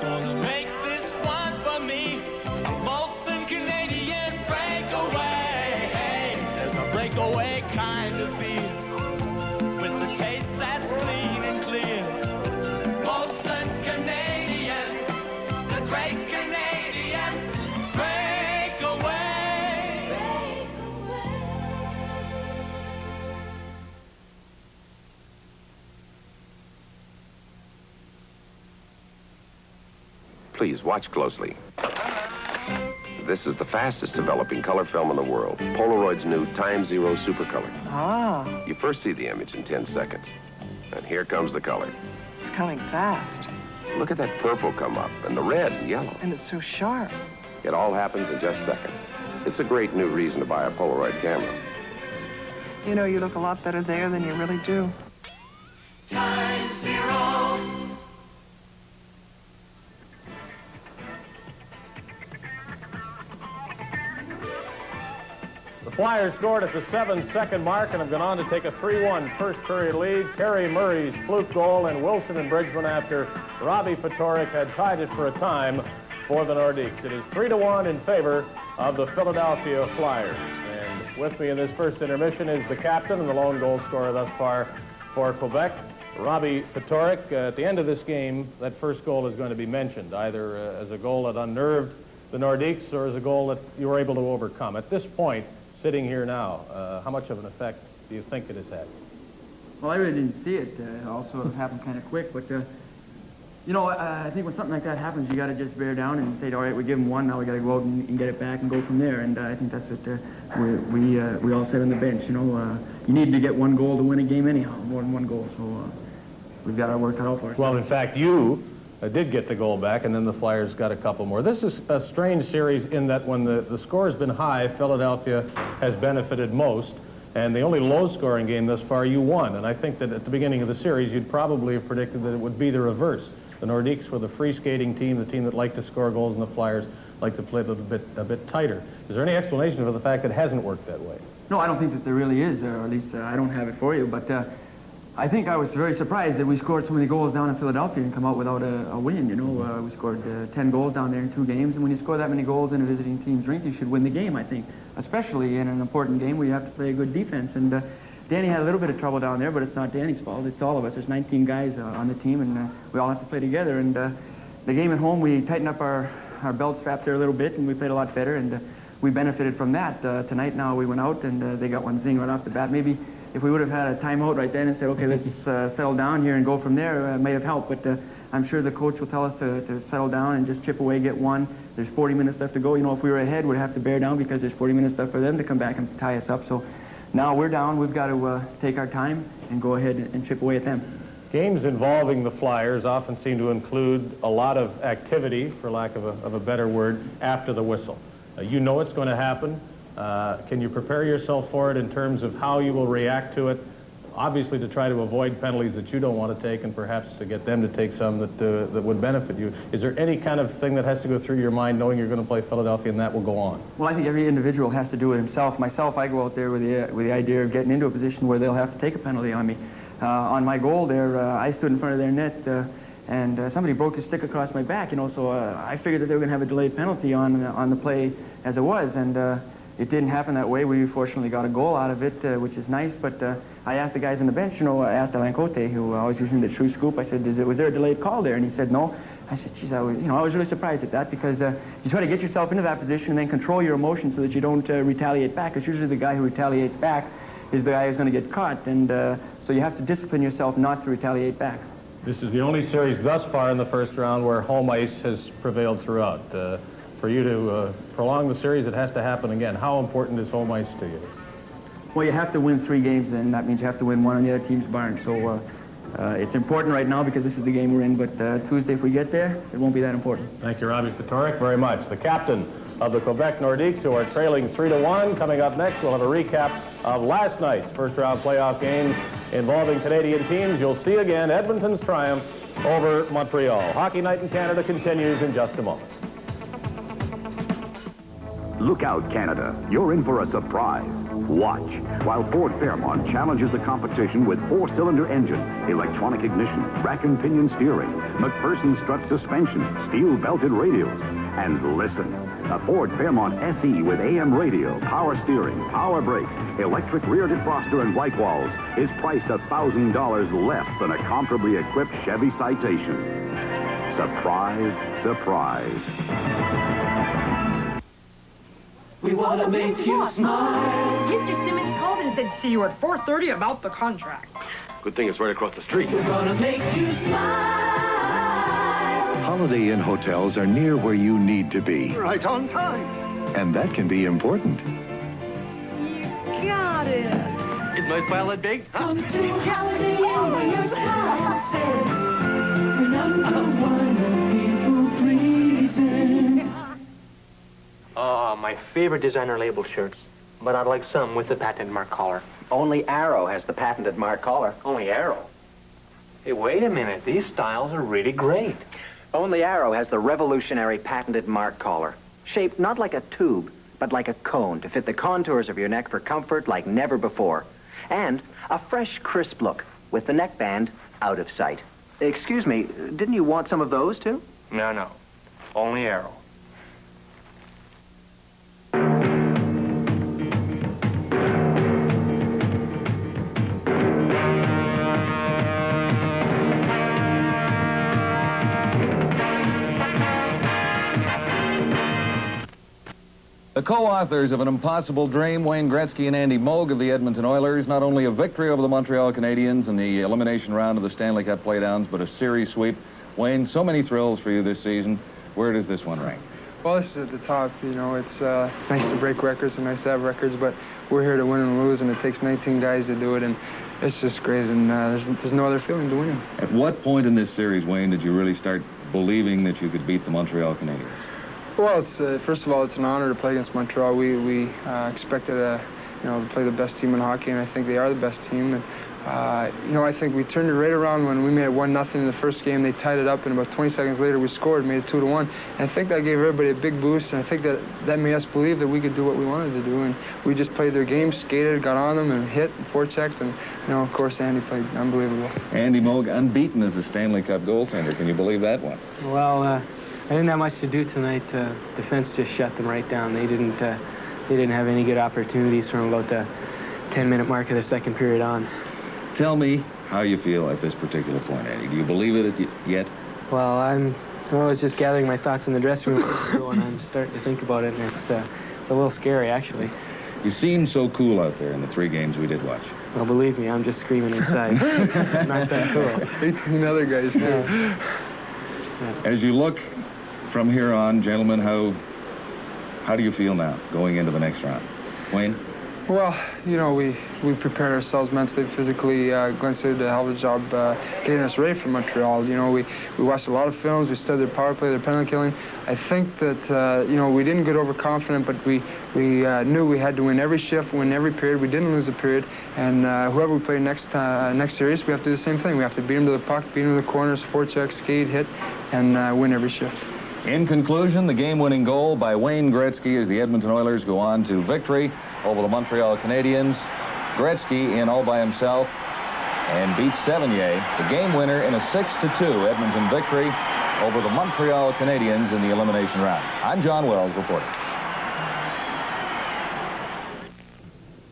I: Gonna make this one for me, a Molson Canadian breakaway. Hey, there's a breakaway kind of beer, with the taste that's clean and clear. Molson Canadian, the great Canadian breakaway.
H: Please watch closely. This is the fastest developing color film in the world. Polaroid's new Time Zero Supercolor.
J: Ah,
H: You first see the image in 10 seconds. And here comes the color.
J: it's coming fast.
H: Look at that purple come up, and the red and yellow.
J: And it's so sharp.
H: It all happens in just seconds. It's a great new reason to buy a Polaroid camera.
J: You know, you look a lot better there than you really do.
I: Time Zero.
A: The Flyers scored at the 7-second mark and have gone on to take a 3-1 first period lead. Terry Murray's fluke goal and Wilson and Bridgman after Robbie Patorek had tied it for a time for the Nordiques. It is 3-1 in favor of the Philadelphia Flyers. And with me in this first intermission is the captain and the lone goal scorer thus far for Quebec, Robbie Patorek. At the end of this game, that first goal is going to be mentioned, either as a goal that unnerved the Nordiques or as a goal that you were able to overcome. At this point, sitting here now, how much of an effect do you think it has had?
K: Well, I really didn't see it. It also happened kind of quick, but you know, I think when something like that happens, you got to just bear down and say, all right, we give them one, now we got to go out and get it back and go from there. And I think that's what we all said on the bench. You know, you need to get one goal to win a game anyhow, more than one goal. So we've got our work cut out for us.
A: Well, in fact, you did get the goal back, and then the Flyers got a couple more. This is a strange series in that when the score has been high, Philadelphia has benefited most. And the only low-scoring game thus far, you won. And I think that at the beginning of the series, you'd probably have predicted that it would be the reverse. The Nordiques were the free-skating team, the team that liked to score goals, and the Flyers like to play a bit tighter. Is there any explanation for the fact that it hasn't worked that way?
K: No, I don't think that there really is, or at least I don't have it for you. But I think I was very surprised that we scored so many goals down in Philadelphia and come out without a win, you know. We scored 10 goals down there in 2 games, and when you score that many goals in a visiting team's rink, you should win the game, I think, especially in an important game where you have to play a good defense. And Danny had a little bit of trouble down there, but it's not Danny's fault. It's all of us. There's 19 guys on the team, and we all have to play together. And the game at home, we tightened up our belt straps there a little bit, and we played a lot better, and we benefited from that. Tonight now we went out, and they got one zing right off the bat. Maybe if we would have had a timeout right then and said, okay, let's settle down here and go from there, it may have helped. But I'm sure the coach will tell us to settle down and just chip away, get one. There's 40 minutes left to go. You know, if we were ahead, we'd have to bear down because there's 40 minutes left for them to come back and tie us up. So now we're down. We've got to take our time and go ahead and chip away at them.
A: Games involving the Flyers often seem to include a lot of activity, for lack of a better word, after the whistle. You know it's going to happen. Can you prepare yourself for it in terms of how you will react to it? Obviously to try to avoid penalties that you don't want to take and perhaps to get them to take some that would benefit you. Is there any kind of thing that has to go through your mind knowing you're going to play Philadelphia and that will go on?
K: Well, I think every individual has to do it himself. Myself, I go out there with the idea of getting into a position where they'll have to take a penalty on me. On my goal there, I stood in front of their net and somebody broke his stick across my back, you know, so I figured that they were going to have a delayed penalty on the play as it was, and it didn't happen that way. We fortunately got a goal out of it, which is nice, but I asked the guys on the bench, you know, I asked Alain Cote, who always using the true scoop, I said, was there a delayed call there? And he said, no. I said, geez, I was really surprised at that because you try to get yourself into that position and then control your emotions so that you don't retaliate back, because usually the guy who retaliates back is the guy who's going to get caught, and so you have to discipline yourself not to retaliate back.
A: This is the only series thus far in the first round where home ice has prevailed throughout. For you to prolong the series, it has to happen again. How important is home ice to you?
K: Well, you have to win 3 games, and that means you have to win one on the other team's barn. So it's important right now because this is the game we're in, but Tuesday, if we get there, it won't be that important.
A: Thank you, Robbie Fatorik, very much. The captain of the Quebec Nordiques, who are trailing 3-1. Coming up next, we'll have a recap of last night's first-round playoff games involving Canadian teams. You'll see again Edmonton's triumph over Montreal. Hockey Night in Canada continues in just a moment.
L: Look out, Canada. You're in for a surprise. Watch while Ford Fairmont challenges the competition with 4-cylinder engine, electronic ignition, rack and pinion steering, McPherson strut suspension, steel-belted radials. And listen, a Ford Fairmont SE with AM radio, power steering, power brakes, electric rear defroster, and white walls is priced $1,000 less than a comparably equipped Chevy Citation. Surprise, surprise.
M: We want to make you smile.
N: Mr. Simmons called and said, see you at 4:30 about the contract.
H: Good thing it's right across the street.
M: We're going to make you smile.
O: Holiday Inn hotels are near where you need to be.
P: Right on time.
O: And that can be important.
N: You got it.
P: Is my smile that big? Huh?
M: Come to Holiday Inn where your smile says you're number one people pleasing.
Q: Oh, my favorite designer label shirts. But I'd like some with the patented mark collar.
R: Only Arrow has the patented mark collar.
Q: Only Arrow? Hey, wait a minute. These styles are really great.
R: Only Arrow has the revolutionary patented mark collar. Shaped not like a tube, but like a cone to fit the contours of your neck for comfort like never before. And a fresh, crisp look with the neckband out of sight. Excuse me, didn't you want some of those too?
Q: No. Only Arrow.
B: The co-authors of An Impossible Dream, Wayne Gretzky and Andy Moog of the Edmonton Oilers, not only a victory over the Montreal Canadiens in the elimination round of the Stanley Cup playdowns, but a series sweep. Wayne, so many thrills for you this season. Where does this one rank?
S: Well, this is at the top. You know, it's nice to break records and nice to have records, but we're here to win and lose, and it takes 19 guys to do it, and it's just great, and there's no other feeling to winning.
B: At what point in this series, Wayne, did you really start believing that you could beat the Montreal Canadiens?
S: Well, it's first of all, it's an honor to play against Montreal. We expected to play the best team in hockey, and I think they are the best team. And You know, I think we turned it right around when we made it 1-0 in the first game. They tied it up, and about 20 seconds later we scored, made it 2-1. And I think that gave everybody a big boost, and I think that made us believe that we could do what we wanted to do. And we just played their game, skated, got on them, and hit, and forechecked. And, you know, of course, Andy played unbelievable.
B: Andy Moog, unbeaten as a Stanley Cup goaltender. Can you believe that one?
Q: Well, I didn't have much to do tonight. Defense just shut them right down. They didn't have any good opportunities from about the 10-minute mark of the second period on.
B: Tell me how you feel at this particular point, Andy. Do you believe it yet?
Q: Well, I was just gathering my thoughts in the dressing room, and I'm starting to think about it, and it's a little scary, actually.
B: You seem so cool out there in the 3 games we did watch.
Q: Well, believe me, I'm just screaming inside. Not that cool.
S: 18 other guys, too.
Q: Yeah.
B: As you look from here on, gentlemen, how do you feel now going into the next round? Wayne?
S: Well, you know, we prepared ourselves mentally, physically. Glenn did a hell of a job getting us ready for Montreal. You know, we watched a lot of films. We studied their power play, their penalty killing. I think that, you know, we didn't get overconfident, but we knew we had to win every shift, win every period. We didn't lose a period. And whoever we play next series, we have to do the same thing. We have to beat them to the puck, beat them to the corners, forecheck, skate, hit, and win every shift.
B: In conclusion, the game-winning goal by Wayne Gretzky as the Edmonton Oilers go on to victory over the Montreal Canadiens. Gretzky in all by himself and beats Sevigny, the game winner in a 6-2 Edmonton victory over the Montreal Canadiens in the elimination round. I'm John Wells reporting.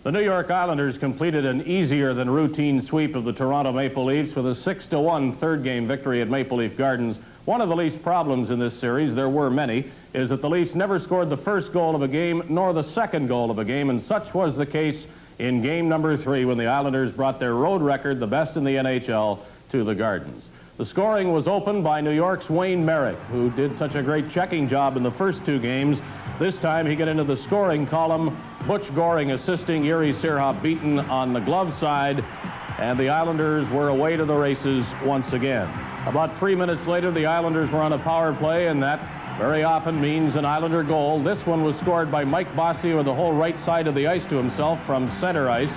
A: The New York Islanders completed an easier than routine sweep of the Toronto Maple Leafs with a 6-1 third game victory at Maple Leaf Gardens. One of the Leafs' problems in this series, there were many, is that the Leafs never scored the first goal of a game nor the second goal of a game, and such was the case in game number 3 when the Islanders brought their road record, the best in the NHL, to the Gardens. The scoring was opened by New York's Wayne Merrick, who did such a great checking job in the first 2 games. This time he got into the scoring column, Butch Goring assisting Yuri Sirhoff-Beaton on the glove side, and the Islanders were away to the races once again. About 3 minutes later, the Islanders were on a power play, and that very often means an Islander goal. This one was scored by Mike Bossy with the whole right side of the ice to himself from center ice,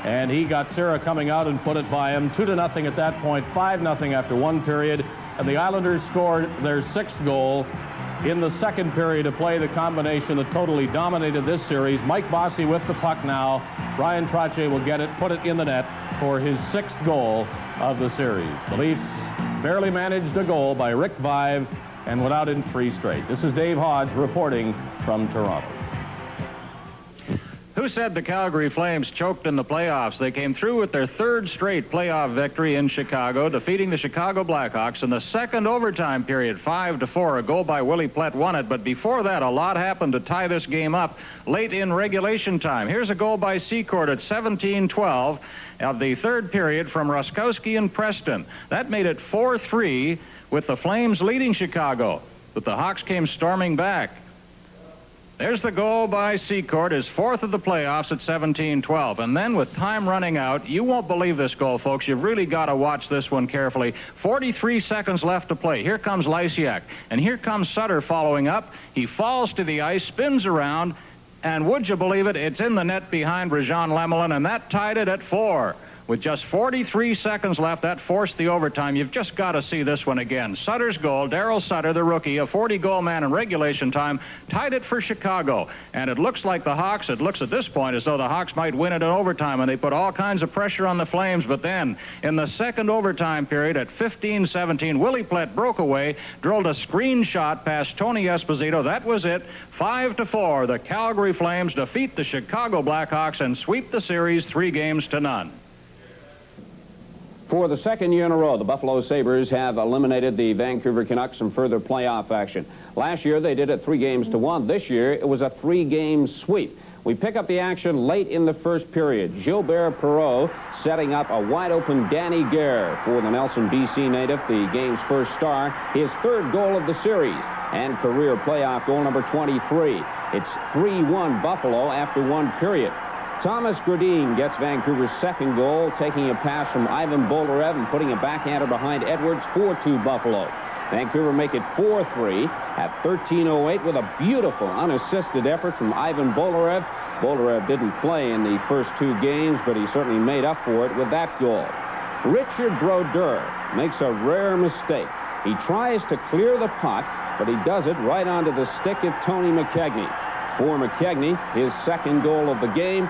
A: and he got Sira coming out and put it by him. 2-0 at that point, 5-0 after 1 period, and the Islanders scored their 6th goal in the second period of play, the combination that totally dominated this series. Mike Bossy with the puck now. Brian Trottier will get it, put it in the net for his 6th goal of the series. The Leafs barely managed a goal by Rick Vive and went out in 3 straight. This is Dave Hodge reporting from Toronto.
C: Who said the Calgary Flames choked in the playoffs? They came through with their 3rd straight playoff victory in Chicago, defeating the Chicago Blackhawks in the second overtime period, 5-4. A goal by Willie Plett won it, but before that, a lot happened to tie this game up late in regulation time. Here's a goal by Secord at 17-12 of the 3rd period from Ruskowski and Preston. That made it 4-3 with the Flames leading Chicago, but the Hawks came storming back. There's the goal by Secord, his 4th of the playoffs at 17-12. And then with time running out, you won't believe this goal, folks. You've really got to watch this one carefully. 43 seconds left to play. Here comes Lysiak, and here comes Sutter following up. He falls to the ice, spins around, and would you believe it, it's in the net behind Rajan Lemelin, and that tied it at 4. With just 43 seconds left, that forced the overtime. You've just got to see this one again. Sutter's goal, Darryl Sutter, the rookie, a 40-goal man in regulation time, tied it for Chicago. And it looks like the Hawks, it looks at this point as though the Hawks might win it in overtime, and they put all kinds of pressure on the Flames. But then, in the second overtime period at 15-17, Willie Plett broke away, drilled a screen shot past Tony Esposito. That was it. 5-4, the Calgary Flames defeat the Chicago Blackhawks and sweep the series 3-0.
T: For the second year in a row, the Buffalo Sabres have eliminated the Vancouver Canucks from further playoff action. Last year, they did it 3-1. This year, it was a 3-game sweep. We pick up the action late in the first period. Gilbert Perreault setting up a wide-open Danny Gare for the Nelson, BC native, the game's first star, his 3rd goal of the series, and career playoff goal number 23. It's 3-1 Buffalo after 1 period. Thomas Gradin gets Vancouver's 2nd goal, taking a pass from Ivan Bolarev and putting a backhander behind Edwards, 4-2 Buffalo. Vancouver make it 4-3 at 13:08 with a beautiful unassisted effort from Ivan Bolarev. Boldarev didn't play in the first 2 games, but he certainly made up for it with that goal. Richard Brodeur makes a rare mistake. He tries to clear the puck, but he does it right onto the stick of Tony McKegney. For McKegney, his 2nd goal of the game,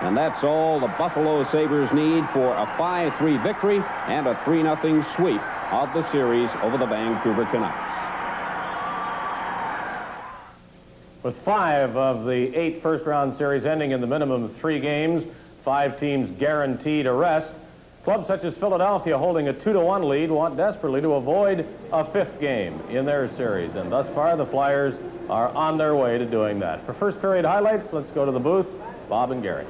T: and that's all the Buffalo Sabres need for a 5-3 victory and a 3-0 sweep of the series over the Vancouver Canucks.
A: With 5 of the 8 first-round series ending in the minimum of 3 games, 5 teams guaranteed a rest, clubs such as Philadelphia, holding a 2-1 lead, want desperately to avoid a 5th game in their series. And thus far, the Flyers are on their way to doing that. For first period highlights, let's go to the booth. Bob and Gary.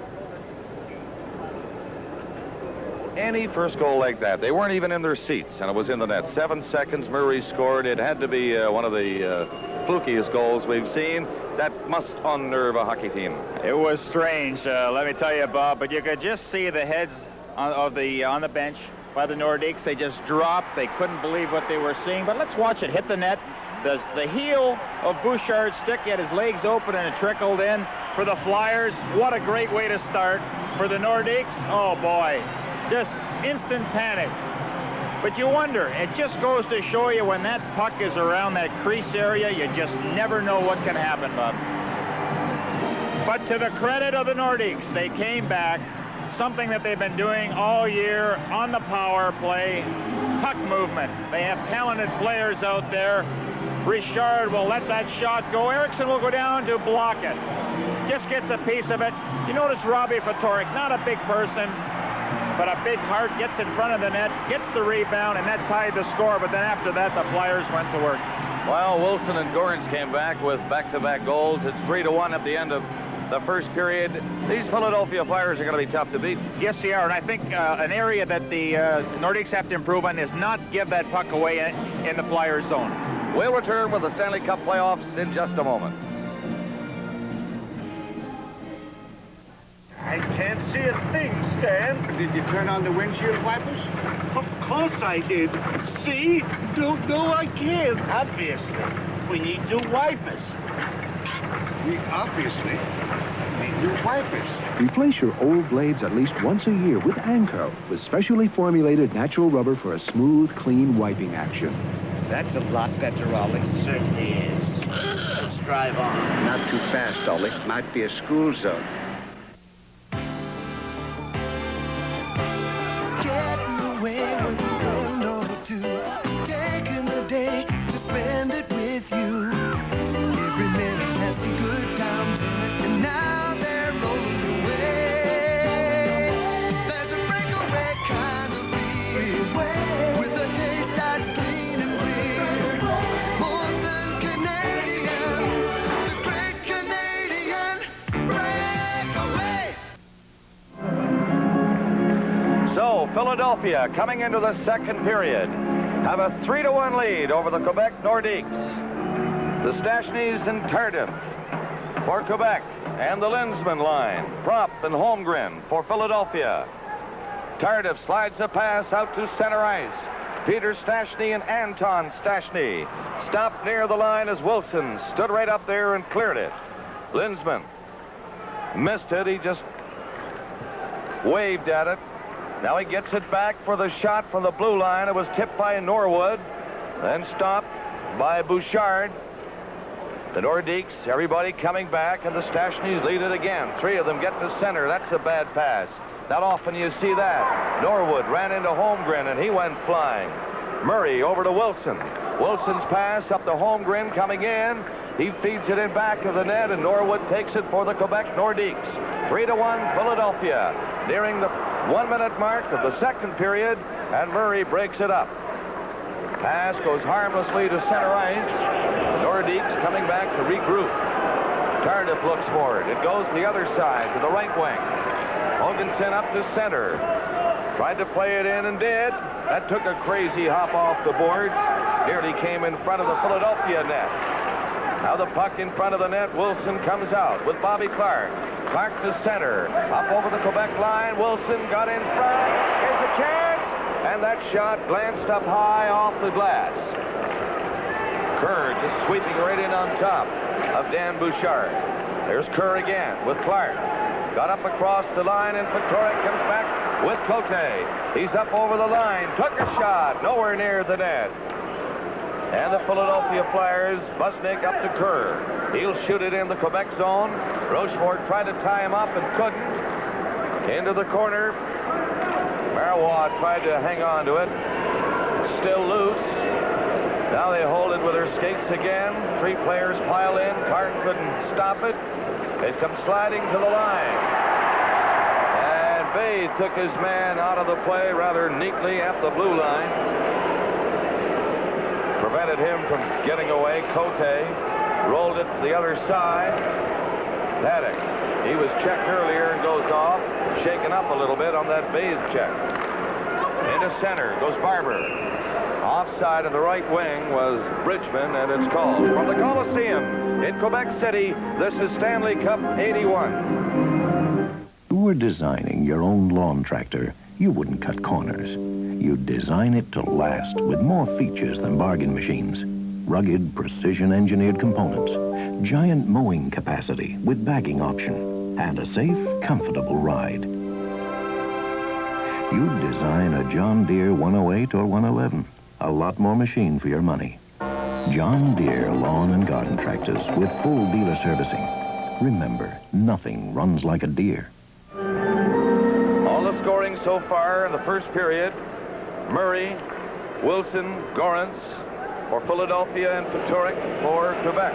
B: Any first goal like that, they weren't even in their seats, and it was in the net. 7 seconds, Murray scored. It had to be one of the flukiest goals we've seen. That must unnerve a hockey team.
C: It was strange, let me tell you, Bob, but you could just see the heads on the bench by the Nordiques. They just dropped. They couldn't believe what they were seeing. But let's watch it hit the net. The heel of Bouchard's stick, he had his legs open and it trickled in for the Flyers. What a great way to start. For the Nordiques, oh boy, just instant panic. But you wonder, it just goes to show you when that puck is around that crease area, you just never know what can happen, Bob. But to the credit of the Nordiques, they came back. Something that they've been doing all year on the power play, puck movement. They have talented players out there. Richard will let that shot go. Eriksson will go down to block it. Just gets a piece of it. You notice Robbie Fatorik, not a big person, but a big heart, gets in front of the net, gets the rebound, and that tied the score. But then after that, the Flyers went to work.
B: Well, Wilson and Gorns came back with back-to-back goals. It's 3-1 at the end of the first period. These Philadelphia Flyers are going to be tough to beat.
C: Yes, they are, and I think an area that the Nordiques have to improve on is not give that puck away in the Flyers zone.
B: We'll return with the Stanley Cup playoffs in just a moment.
U: I can't see a thing, Stan. Did you turn on the windshield wipers? Of course I did. See? No, I can't. Obviously. We need new wipers. We obviously need new wipers.
O: Replace your old blades at least once a year with Anco, with specially formulated natural rubber for a smooth, clean wiping action.
U: That's a lot better, Ollie. Certainly is. Let's drive on. Not too fast, Ollie. Might be a school zone.
I: Getting away with a friend or two, taking the day to spend it with you. Every minute has some good times in it, and now they're rolling away. There's a breakaway kind of feel, with a taste that's clean and clear. More than Canadian, the great Canadian breakaway.
B: So, Philadelphia, coming into the second period, have a 3-1 lead over the Quebec Nordiques. The Stachny's and Tardif for Quebec, and the Lindsman line, Prop and Holmgren for Philadelphia. Tardif slides a pass out to center ice. Peter Stachny and Anton Stachny stopped near the line as Wilson stood right up there and cleared it. Lindsman missed it. He just waved at it. Now he gets it back for the shot from the blue line. It was tipped by Norwood, then stopped by Bouchard. The Nordiques, everybody coming back, and the Stachnys lead it again. 3 of them get to center. That's a bad pass. Not often you see that. Norwood ran into Holmgren, and he went flying. Murray over to Wilson. Wilson's pass up to Holmgren coming in. He feeds it in back of the net, and Norwood takes it for the Quebec Nordiques. 3-1 Philadelphia, nearing the 1-minute mark of the second period, and Murray breaks it up. Pass goes harmlessly to center ice. The Nordiques coming back to regroup. Tardif looks for it. It goes the other side to the right wing. Hoganson up to center. Tried to play it in and did. That took a crazy hop off the boards. Nearly came in front of the Philadelphia net. Now the puck in front of the net. Wilson comes out with Bobby Clark. Clark to center. Up over the Quebec line. Wilson got in front. Here's a chance. And that shot glanced up high off the glass. Kerr just sweeping right in on top of Dan Bouchard. There's Kerr again with Clark. Got up across the line, and Fedoruk comes back with Cote. He's up over the line, took a shot, nowhere near the net. And the Philadelphia Flyers, Busnick up to Kerr. He'll shoot it in the Quebec zone. Rochefort tried to tie him up and couldn't. Into the corner. Marois tried to hang on to it. Still loose. Now they hold it with their skates again. 3 players pile in. Tartan couldn't stop it. It comes sliding to the line. And Bay took his man out of the play rather neatly at the blue line. Prevented him from getting away. Cote rolled it to the other side. Paddock. He was checked earlier and goes off. Shaken up a little bit on that Bay's check. Into center goes Barber. Offside in the right wing was Bridgman, and it's called. From the Coliseum in Quebec City, this is Stanley Cup 81.
L: You were designing your own lawn tractor. You wouldn't cut corners. You'd design it to last with more features than bargain machines. Rugged, precision-engineered components. Giant mowing capacity with bagging option. And a safe, comfortable ride. You'd design a John Deere 108 or 111. A lot more machine for your money. John Deere lawn and garden tractors with full dealer servicing. Remember, nothing runs like a Deere.
B: All the scoring so far in the first period. Murray, Wilson, Gorance for Philadelphia, and Fedoruk for Quebec.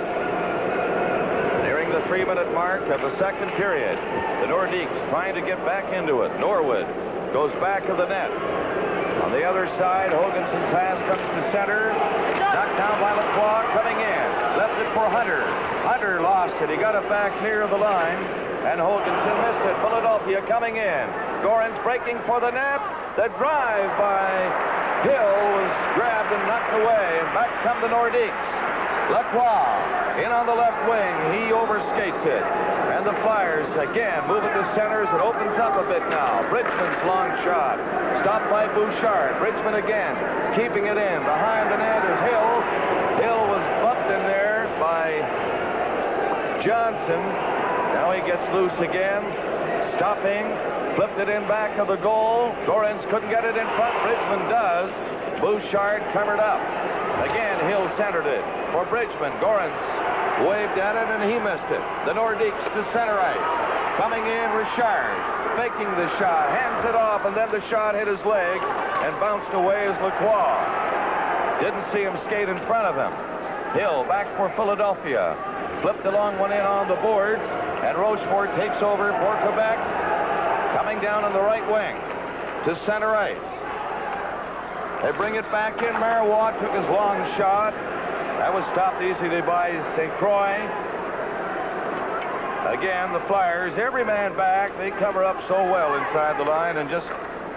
B: Nearing the 3-minute mark of the second period. The Nordiques trying to get back into it. Norwood goes back of the net. On the other side, Hoganson's pass comes to center. Knocked down by Lacroix, coming in. Left it for Hunter. Hunter lost it. He got it back near the line. And Hoganson missed it. Philadelphia coming in. Gorance breaking for the net. The drive by Hill was grabbed and knocked away. And back come the Nordiques. Lacroix in on the left wing. He overskates it. And the Flyers again move it to center as it opens up a bit now. Bridgman's long shot. Stopped by Bouchard. Bridgman again keeping it in. Behind the net is Hill. Hill was bumped in there by Johnson. Now he gets loose again. Stopping. Flipped it in back of the goal. Gorance couldn't get it in front. Bridgman does. Bouchard covered up. Again, Hill centered it for Bridgman. Gorance waved at it, and he missed it. The Nordiques to center ice. Coming in, Richard. Faking the shot. Hands it off, and then the shot hit his leg and bounced away as Lacroix. Didn't see him skate in front of him. Hill back for Philadelphia. Flipped the long one in on the boards, and Rochefort takes over for Quebec. Coming down on the right wing to center ice. They bring it back in. Marois took his long shot. That was stopped easily by St. Croix. Again, the Flyers, every man back. They cover up so well inside the line and just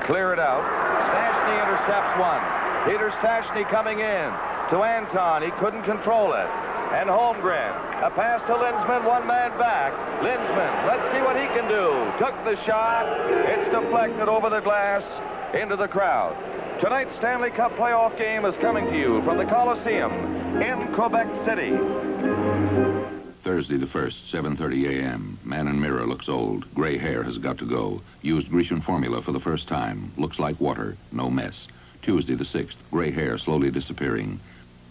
B: clear it out. Stastny intercepts one. Peter Stastny coming in to Anton. He couldn't control it. And Holmgren, a pass to Linsman, one man back. Linsman, let's see what he can do. Took the shot. It's deflected over the glass into the crowd. Tonight's Stanley Cup playoff game is coming to you from the Coliseum in Quebec City.
D: Thursday the 1st, 7:30 a.m. Man in mirror looks old. Gray hair has got to go. Used Grecian formula for the first time. Looks like water. No mess. Tuesday the 6th, gray hair slowly disappearing.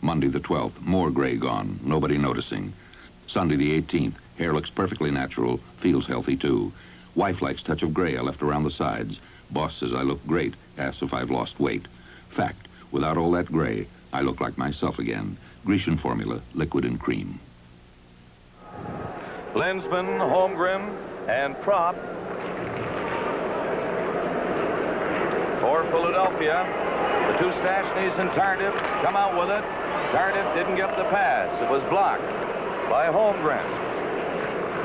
D: Monday the 12th, more gray gone. Nobody noticing. Sunday the 18th, hair looks perfectly natural. Feels healthy too. Wife likes touch of gray I left around the sides. Boss says I look great. Asks if I've lost weight. Fact, without all that gray, I look like myself again. Grecian formula, liquid and cream.
B: Linsman, Holmgren, and Prop for Philadelphia. The two Stashnys and Tardif come out with it. Tardif didn't get the pass. It was blocked by Holmgren.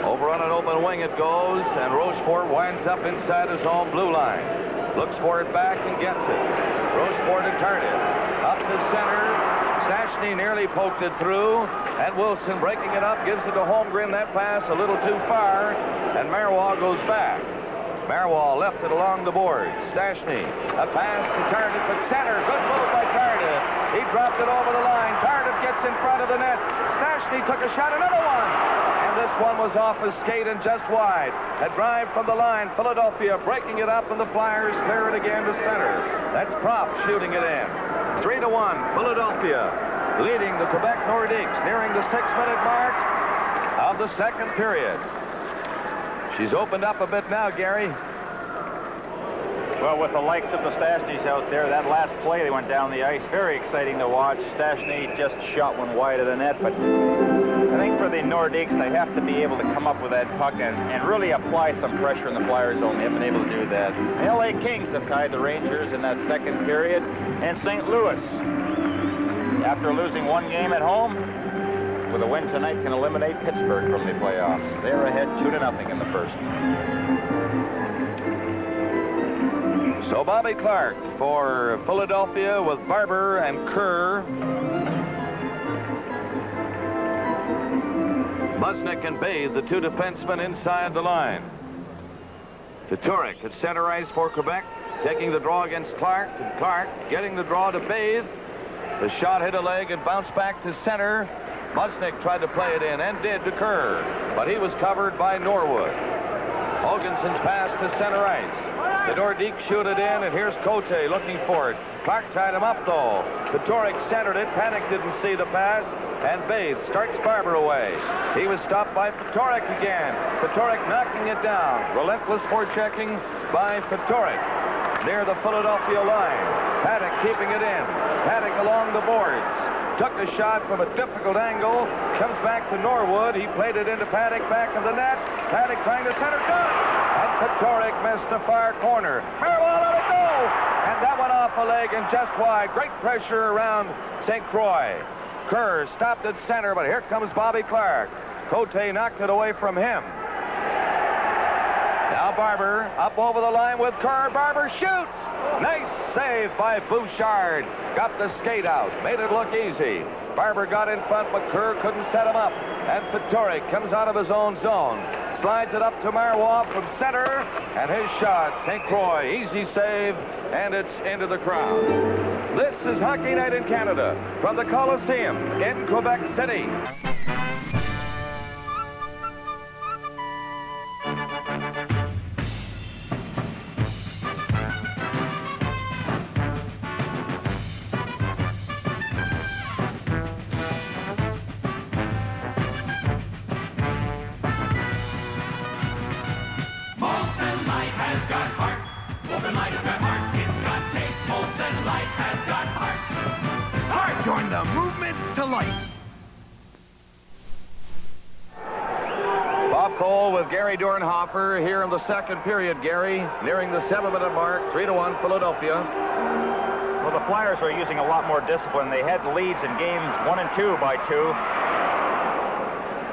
B: Over on an open wing it goes, and Rochefort winds up inside his own blue line. Looks for it back and gets it. Rochefort and Tardif up to center. Stastny nearly poked it through, and Wilson breaking it up, gives it to Holmgren. That pass a little too far, and Marois goes back. Marois left it along the board. Stastny, a pass to Tardif at center. Good move by Tardif. He dropped it over the line. Tardif gets gets in front of the net. Stastny took a shot, another one. And this one was off his skate and just wide. A drive from the line. Philadelphia breaking it up, and the Flyers clear it again to center. That's Prop shooting it in. 3-1, Philadelphia leading the Quebec Nordiques, nearing the 6-minute mark of the second period. She's opened up a bit now, Gary.
C: Well, with the likes of the Stashnys out there, that last play they went down the ice, very exciting to watch. Stastny just shot one wide of the net, but I think for the Nordiques, they have to be able to come up with that puck and really apply some pressure in the Flyers zone. They haven't been able to do that. The LA Kings have tied the Rangers in that second period, and St. Louis, after losing one game at home, with a win tonight, can eliminate Pittsburgh from the playoffs. They're ahead 2-0 in the first.
B: So Bobby Clark for Philadelphia with Barber and Kerr. Musnick and Bathe, the two defensemen inside the line. Fedoruk at center ice for Quebec, taking the draw against Clark, and Clark getting the draw to Bathe. The shot hit a leg and bounced back to center. Musnick tried to play it in and did to Kerr, but he was covered by Norwood. Hoganson's pass to center ice. The Nordiques shoot it in, and here's Cote looking for it. Clark tied him up, though. Fedoruk centered it. Panic didn't see the pass, and Bathe starts Barber away. He was stopped by Fedoruk again. Fedoruk knocking it down. Relentless forechecking by Fedoruk near the Philadelphia line. Paddock keeping it in. Paddock along the boards. Took a shot from a difficult angle. Comes back to Norwood. He played it into Paddock, back of the net. Paddock trying to center, does! And Fedoruk missed the far corner. Mirabal let it go! And that went off a leg and just wide. Great pressure around St. Croix. Kerr stopped at center, but here comes Bobby Clark. Cote knocked it away from him. Now Barber up over the line with Kerr. Barber shoots! Nice save by Bouchard. Got the skate out. Made it look easy. Barber got in front, but Kerr couldn't set him up. And Fedoruk comes out of his own zone. Slides it up to Marois from center. And his shot, St. Croix, easy save, and it's into the crowd. This is Hockey Night in Canada from the Coliseum in Quebec City.
I: Join the movement to life.
B: Bob Cole with Gary Dornhofer here in the second period. Gary, nearing the 7-minute mark, 3-1 Philadelphia.
C: Well, the Flyers are using a lot more discipline. They had leads in games 1 and 2 by 2.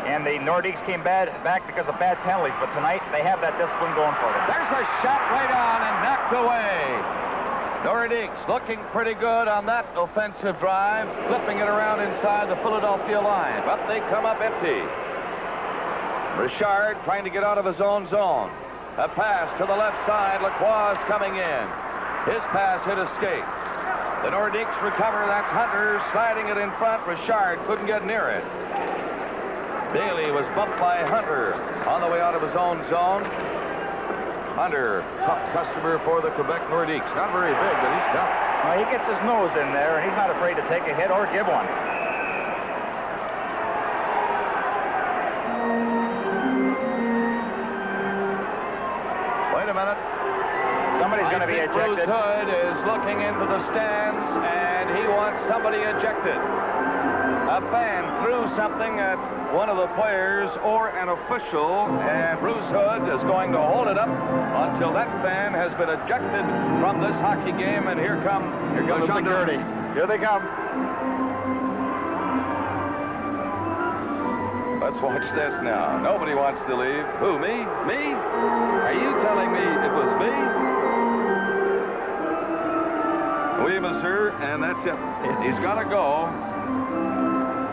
C: And the Nordiques came back because of bad penalties, but tonight they have that discipline going for them.
B: There's a shot right on and knocked away. Nordiques looking pretty good on that offensive drive, flipping it around inside the Philadelphia line, but they come up empty. Richard trying to get out of his own zone. A pass to the left side. Lacroix coming in. His pass hit a skate. The Nordiques recover. That's Hunter sliding it in front. Richard couldn't get near it. Bailey was bumped by Hunter on the way out of his own zone. Hunter, tough customer for the Quebec Nordiques. Not very big, but he's tough.
C: Well, he gets his nose in there, and he's not afraid to take a hit or give one.
B: Wait a minute.
C: Somebody's going to be ejected.
B: Bruce Hood is looking into the stands, and he wants somebody ejected. A fan threw something at one of the players or an official, and Bruce Hood is going to hold it up until that fan has been ejected from this hockey game. And here comes
C: the security. Here they come.
B: Let's watch this now. Nobody wants to leave. Who, me? Me? Are you telling me it was me? Oui, monsieur, and that's it. He's got to go.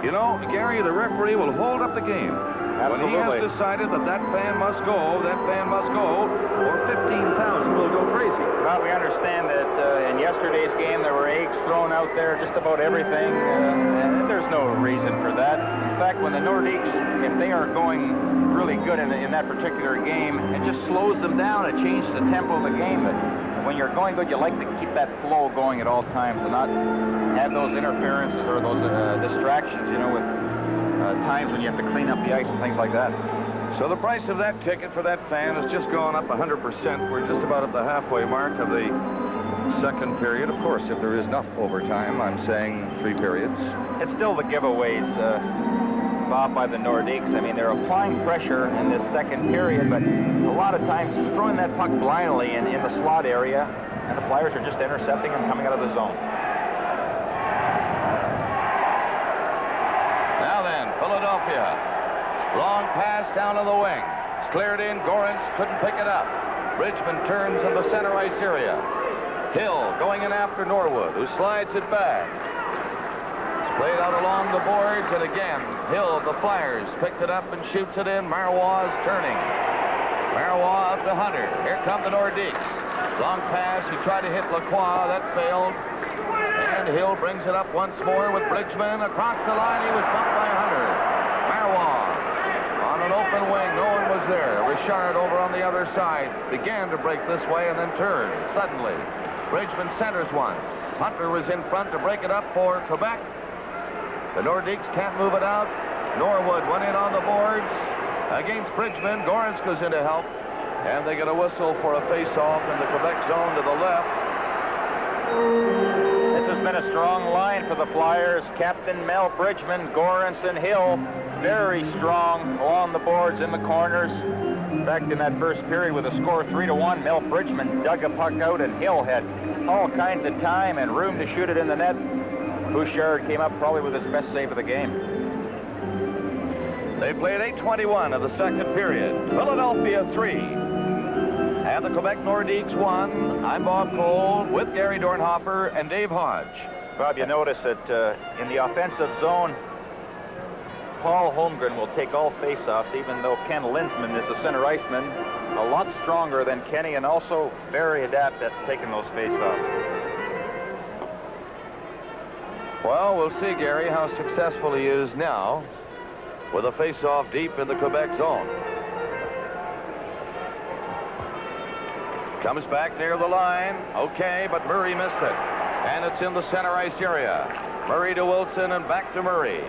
B: You know, Gary, the referee will hold up the game.
C: Absolutely.
B: When he has decided that that fan must go, that fan must go, or 15,000 will go crazy.
C: Well, we understand that in yesterday's game there were eggs thrown out there, just about everything, and there's no reason for that. In fact, when the Nordiques, if they are going really good in that particular game, it just slows them down. It changes the tempo of the game. But when you're going good, you like to keep that flow going at all times and not have those interferences or those distractions, you know, with times when you have to clean up the ice and things like that.
B: So the price of that ticket for that fan has just gone up 100%. We're just about at the halfway mark of the second period. Of course, if there is enough overtime, I'm saying 3 periods.
C: It's still the giveaways, Bob, by the Nordiques. I mean, they're applying pressure in this second period, but a lot of times just throwing that puck blindly in the slot area, and the Flyers are just intercepting them coming out of the zone.
B: Now then, Philadelphia. Long pass down to the wing. It's cleared in. Gorence couldn't pick it up. Bridgman turns in the center ice area. Hill going in after Norwood, who slides it back. It's played out along the boards, and again, Hill of the Flyers picked it up and shoots it in. Marois is turning. Marois up to Hunter. Here come the Nordiques. Long pass. He tried to hit Lacroix. That failed. And Hill brings it up once more with Bridgman. Across the line, he was bumped by Hunter. Marois. On an open wing, no one was there. Richard over on the other side began to break this way and then turned suddenly. Bridgman centers one. Hunter was in front to break it up for Quebec. The Nordiques can't move it out. Norwood went in on the boards against Bridgman. Gorence goes in to help, and they get a whistle for a face-off in the Quebec zone to the left.
C: This has been a strong line for the Flyers. Captain Mel Bridgman, Gorence, and Hill very strong along the boards in the corners. In fact, in that first period with a score 3-1, Mel Bridgman dug a puck out, and Hill had all kinds of time and room to shoot it in the net. Bouchard came up probably with his best save of the game.
B: They played 8:21 of the second period. Philadelphia 3. And the Quebec Nordiques 1. I'm Bob Cole with Gary Dornhofer and Dave Hodge.
C: Bob, you notice that in the offensive zone, Paul Holmgren will take all faceoffs, even though Ken Linsman is a center iceman, a lot stronger than Kenny, and also very adept at taking those faceoffs.
B: Well, we'll see, Gary, how successful he is now with a face-off deep in the Quebec zone. Comes back near the line. Okay, but Murray missed it. And it's in the center ice area. Murray to Wilson and back to Murray.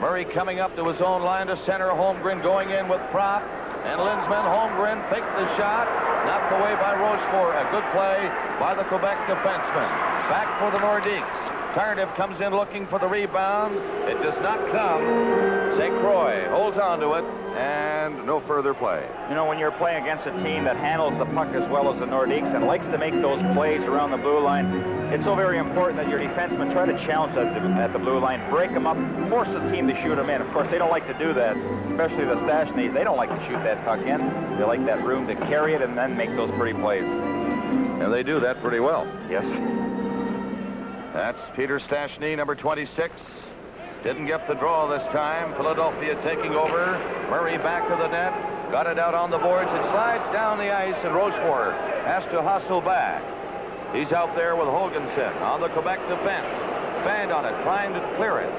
B: Murray coming up to his own line to center. Holmgren going in with prop. And Linsman, Holmgren faked the shot. Knocked away by Rochefort. A good play by the Quebec defenseman. Back for the Nordiques. Tardif comes in looking for the rebound. It does not come. St. Croix holds on to it, and no further play.
C: You know, when you're playing against a team that handles the puck as well as the Nordiques and likes to make those plays around the blue line, it's so very important that your defensemen try to challenge at the blue line, break them up, force the team to shoot them in. Of course, they don't like to do that, especially the Stachny's. They don't like to shoot that puck in. They like that room to carry it and then make those pretty plays.
B: And they do that pretty well.
C: Yes.
B: That's Peter Stachny, number 26. Didn't get the draw this time. Philadelphia taking over. Murray back to the net. Got it out on the boards. It slides down the ice, and Rochefort has to hustle back. He's out there with Hoganson on the Quebec defense. Fanned on it, trying to clear it.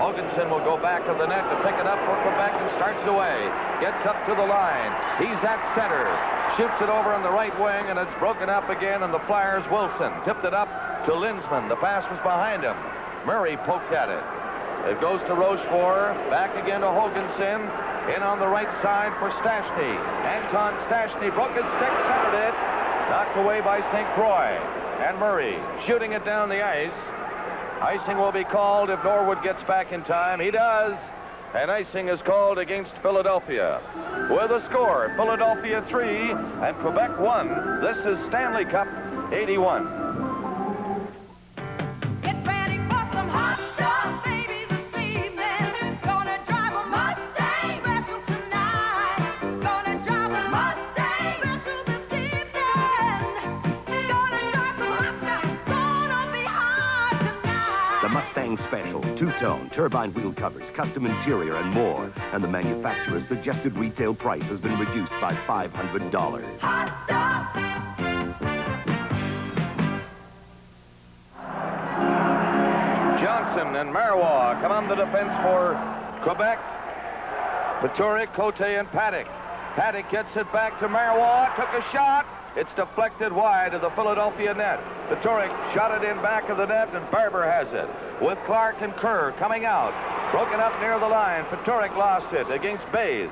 B: Hoganson will go back to the net to pick it up for Quebec and starts away. Gets up to the line. He's at center. Shoots it over on the right wing, and it's broken up again, and the Flyers, Wilson, tipped it up to Linsman. The pass was behind him. Murray poked at it. It goes to Rochefort. Back again to Hoganson. In on the right side for Stachny. Anton Stachny broke his stick, centered it. Knocked away by St. Croix. And Murray shooting it down the ice. Icing will be called if Norwood gets back in time. He does. And icing is called against Philadelphia. With a score, Philadelphia 3 and Quebec 1. This is Stanley Cup 81.
F: Get ready for some hot stuff, baby, this evening. Gonna drive a Mustang special tonight. Gonna drive a Mustang special this evening. Gonna drive some hot stuff. Gonna be hot tonight.
H: The Mustang Special, two-tone, turbine wheel covers, custom interior, and more. And the manufacturer's suggested retail price has been reduced by $500.
F: Hot stuff.
B: Johnson and Marois come on the defense for Quebec. Peturic, Cote, and Paddock. Paddock gets it back to Marois. Took a shot. It's deflected wide of the Philadelphia net. Peturic shot it in back of the net, and Barber has it. With Clark and Kerr coming out. Broken up near the line. Peturic lost it against Bays.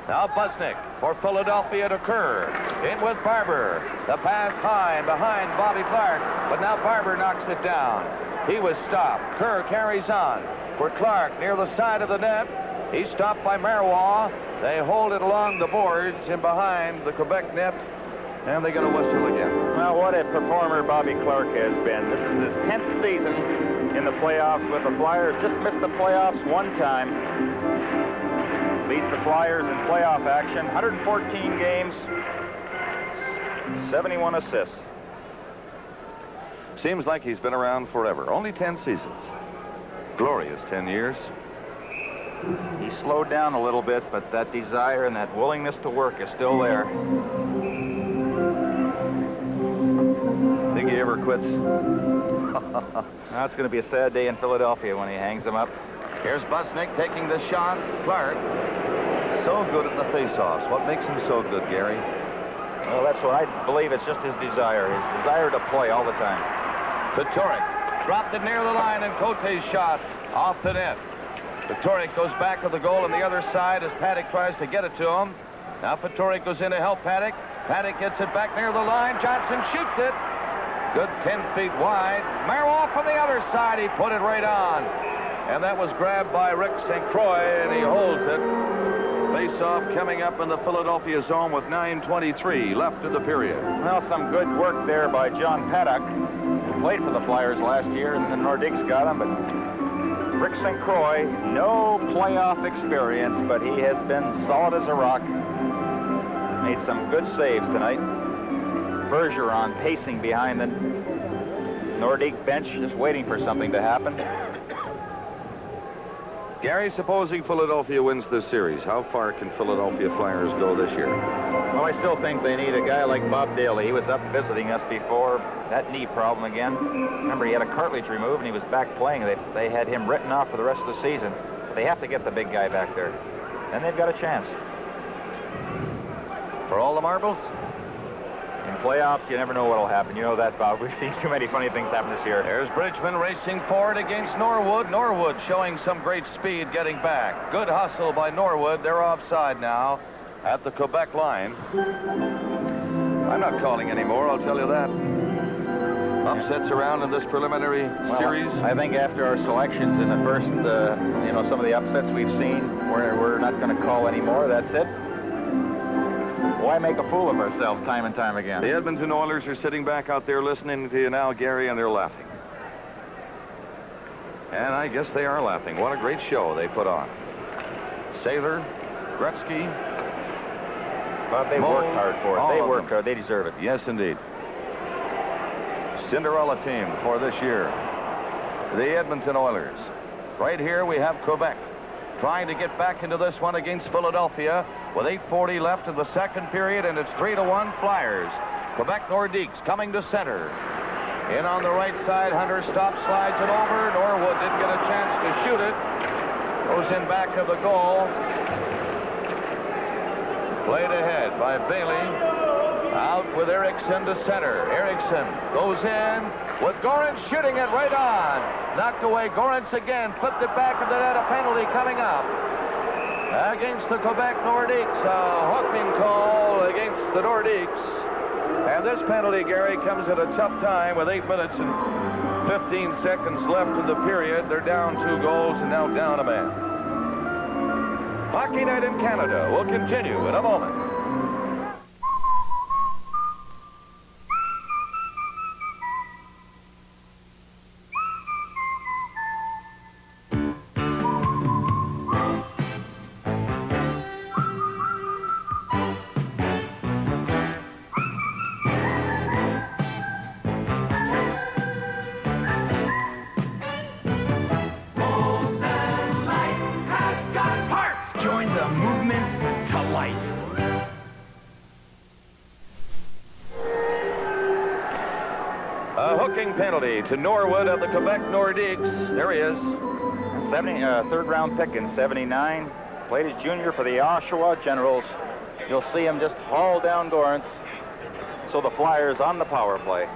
B: Now Busnick for Philadelphia to Kerr. In with Barber. The pass high and behind Bobby Clark, but now Barber knocks it down. He was stopped. Kerr carries on for Clark near the side of the net. He's stopped by Marois. They hold it along the boards and behind the Quebec net, and they get a whistle again.
C: Well, what a performer Bobby Clark has been. This is his 10th season in the playoffs with the Flyers. Just missed the playoffs one time. Leads the Flyers in playoff action. 114 games, 71 assists.
B: Seems like he's been around forever. Only 10 seasons. Glorious 10 years.
C: He slowed down a little bit, but that desire and that willingness to work is still there.
B: Think he ever quits?
C: Now it's going to be a sad day in Philadelphia when he hangs them up.
B: Here's Busnick taking the shot. Clark, so good at the face-offs. What makes him so good, Gary?
C: Well, that's what I believe. It's just his desire to play all the time.
B: Peturic dropped it near the line, and Cote's shot off the net. Peturic goes back to the goal on the other side as Paddock tries to get it to him. Now Peturic goes in to help Paddock. Paddock gets it back near the line. Johnson shoots it. Good 10 feet wide. Marois from the other side. He put it right on. And that was grabbed by Rick St. Croix, and he holds it. Face-off coming up in the Philadelphia zone with 9:23 left in the period.
C: Well, some good work there by John Paddock, who played for the Flyers last year, and the Nordiques got him, but Rick St. Croix, no playoff experience, but he has been solid as a rock. Made some good saves tonight. Bergeron pacing behind the Nordique bench, just waiting for something to happen.
B: Gary, supposing Philadelphia wins this series, how far can Philadelphia Flyers go this year?
C: Well, I still think they need a guy like Bob Daly. He was up visiting us before. That knee problem again. Remember, he had a cartilage removed, and he was back playing. They had him written off for the rest of the season. But they have to get the big guy back there. And they've got a chance.
B: For all the marbles?
C: In playoffs, you never know what will happen. You know that, Bob. We've seen too many funny things happen this year.
B: There's Bridgman racing forward against Norwood. Norwood showing some great speed getting back. Good hustle by Norwood. They're offside now at the Quebec line. I'm not calling anymore, I'll tell you that. Upsets around in this preliminary series.
C: I think after our selections in the first, some of the upsets we've seen, we're not going to call anymore. That's it. Why make a fool of ourselves time and time again?
B: The Edmonton Oilers are sitting back out there listening to you now, Gary, and they're laughing. And I guess they are laughing. What a great show they put on. Saylor, Gretzky.
C: But they worked hard for it. They worked hard. They deserve it.
B: Yes, indeed. Cinderella team for this year. The Edmonton Oilers. Right here we have Quebec trying to get back into this one against Philadelphia with 8:40 left in the second period, and it's 3-1 Flyers. Quebec Nordiques coming to center. In on the right side, Hunter stops, slides it over. Norwood didn't get a chance to shoot it. Goes in back of the goal. Played ahead by Bailey. Out with Eriksson to center. Eriksson goes in with Gorence shooting it right on. Knocked away. Gorence again. Flipped it back of the net. A penalty coming up against the Quebec Nordiques. A hooking call against the Nordiques. And this penalty, Gary, comes at a tough time with 8 minutes and 15 seconds left in the period. They're down 2 goals and now down a man. Hockey Night in Canada will continue in a moment.
I: Join the movement to light.
B: penalty to Norwood of the Quebec Nordiques. There he is.
C: Third round pick in 79. Played as junior for the Oshawa Generals. You'll see him just haul down Dorrance. So the Flyers on the power play.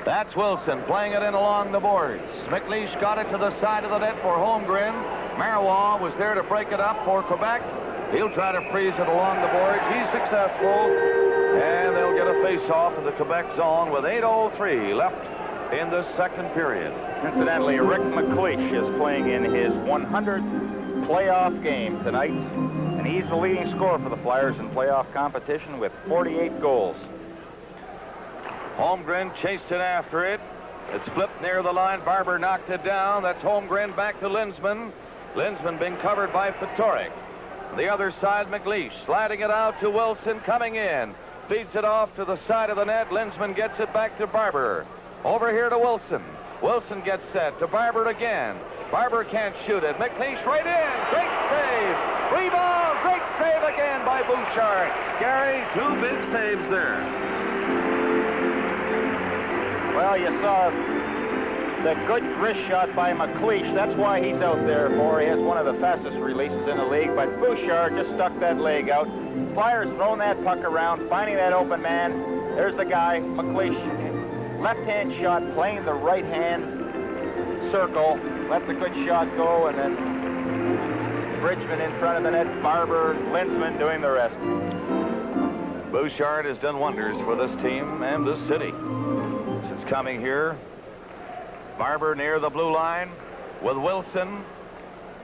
B: That's Wilson playing it in along the boards. McLeish got it to the side of the net for Holmgren. Marois was there to break it up for Quebec. He'll try to freeze it along the boards. He's successful. And they'll get a face-off in the Quebec zone with 8:03 left in the second period.
C: Incidentally, Rick McLeish is playing in his 100th playoff game tonight. And he's the leading scorer for the Flyers in playoff competition with 48 goals.
B: Holmgren chased it after it. It's flipped near the line. Barber knocked it down. That's Holmgren back to Linsman. Linsman being covered by Fatorik. The other side, McLeish sliding it out to Wilson coming in. Feeds it off to the side of the net. Linsman gets it back to Barber. Over here to Wilson. Wilson gets set to Barber again. Barber can't shoot it. McLeish right in. Great save. Rebound. Great save again by Bouchard. Gary, 2 big saves there.
C: Well, you saw the good wrist shot by McLeish. That's why he's out there for. He has one of the fastest releases in the league. But Bouchard just stuck that leg out. Flyers throwing that puck around, finding that open man. There's the guy, McLeish. Left-hand shot, playing the right-hand circle. Let the good shot go, and then Bridgman in front of the net. Barber, Linsman doing the rest.
B: Bouchard has done wonders for this team and this city since coming here. Barber near the blue line with Wilson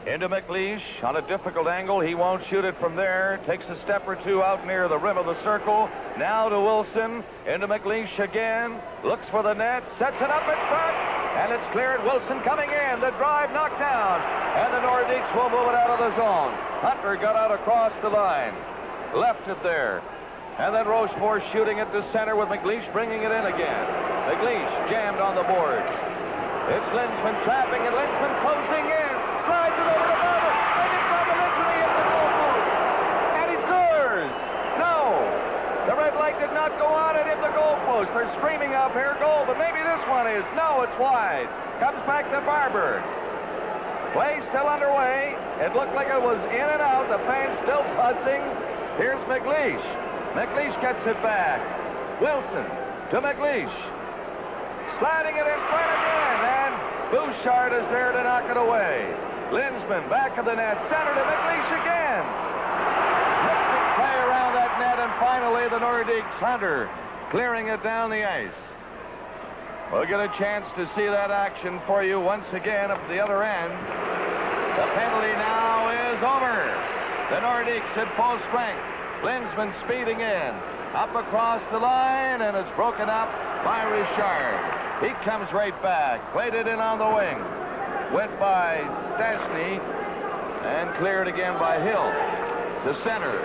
B: into McLeish on a difficult angle. He won't shoot it from there. Takes a step or two out near the rim of the circle. Now to Wilson into McLeish again. Looks for the net. Sets it up in front. And it's cleared. Wilson coming in. The drive knocked down. And the Nordiques will move it out of the zone. Hunter got out across the line. Left it there. And then Rochefort shooting it to center with McLeish bringing it in again. McLeish jammed on the boards. It's Linsman trapping and Linsman closing in. Slides it over to Barber. Right in front of Linsman. He hit the goal post. And he scores. No. The red light did not go on. It hit the goal post. They're screaming up here, goal, but maybe this one is. No, it's wide. Comes back to Barber. Play still underway. It looked like it was in and out. The fans still buzzing. Here's McLeish. McLeish gets it back. Wilson to McLeish. Sliding it in front again, and Bouchard is there to knock it away. Linsman back of the net, center to McLeish again. Hectic play around that net, and finally the Nordiques, Hunter clearing it down the ice. We'll get a chance to see that action for you once again at the other end. The penalty now is over. The Nordiques at full strength. Linsman speeding in. Up across the line, and it's broken up by Richard. He comes right back. Played it in on the wing. Went by Stastny and cleared again by Hill. The center.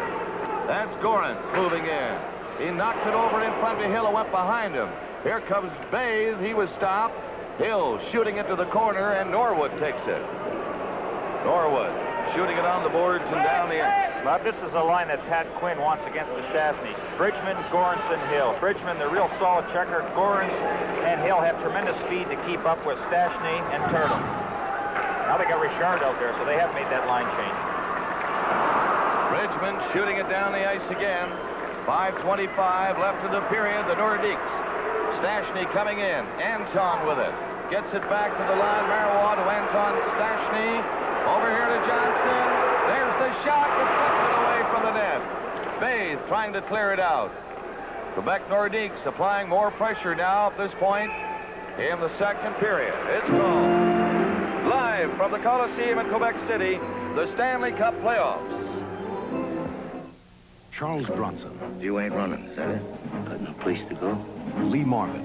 B: That's Gorant moving in. He knocked it over in front of Hill and went behind him. Here comes Bathe. He was stopped. Hill shooting it to the corner, and Norwood takes it. Norwood shooting it on the boards and down the ice.
C: Bob, this is a line that Pat Quinn wants against the Stastny. Bridgman, Goranson, Hill. Bridgman, the real solid checker. Gorans and Hill have tremendous speed to keep up with Stastny and Turtle. Now they got Richard out there, so they have made that line change.
B: Bridgman shooting it down the ice again. 5:25 left in the period. The Nordiques. Stastny coming in. Anton with it. Gets it back to the line. Marois to Anton Stastny. Over here to Johnson. There's the shot, deflected away from the net. Bathe trying to clear it out. Quebec Nordiques applying more pressure now at this point in the second period. It's called. Live from the Coliseum in Quebec City, the Stanley Cup playoffs.
L: Charles Bronson.
E: You ain't running, is that it? Got no place to go?
L: Lee Marvin.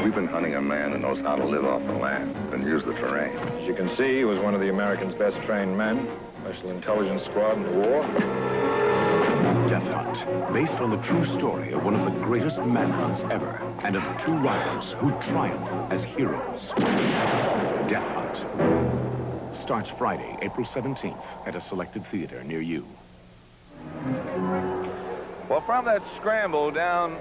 V: We've been hunting a man who knows how to live off the land and use the terrain.
W: As you can see, he was one of the Americans' best trained men. Special Intelligence Squad in the war.
L: Death Hunt, based on the true story of one of the greatest manhunts ever, and of two rivals who triumph as heroes. Death Hunt starts Friday, April 17th at a selected theater near you.
B: Well, from that scramble down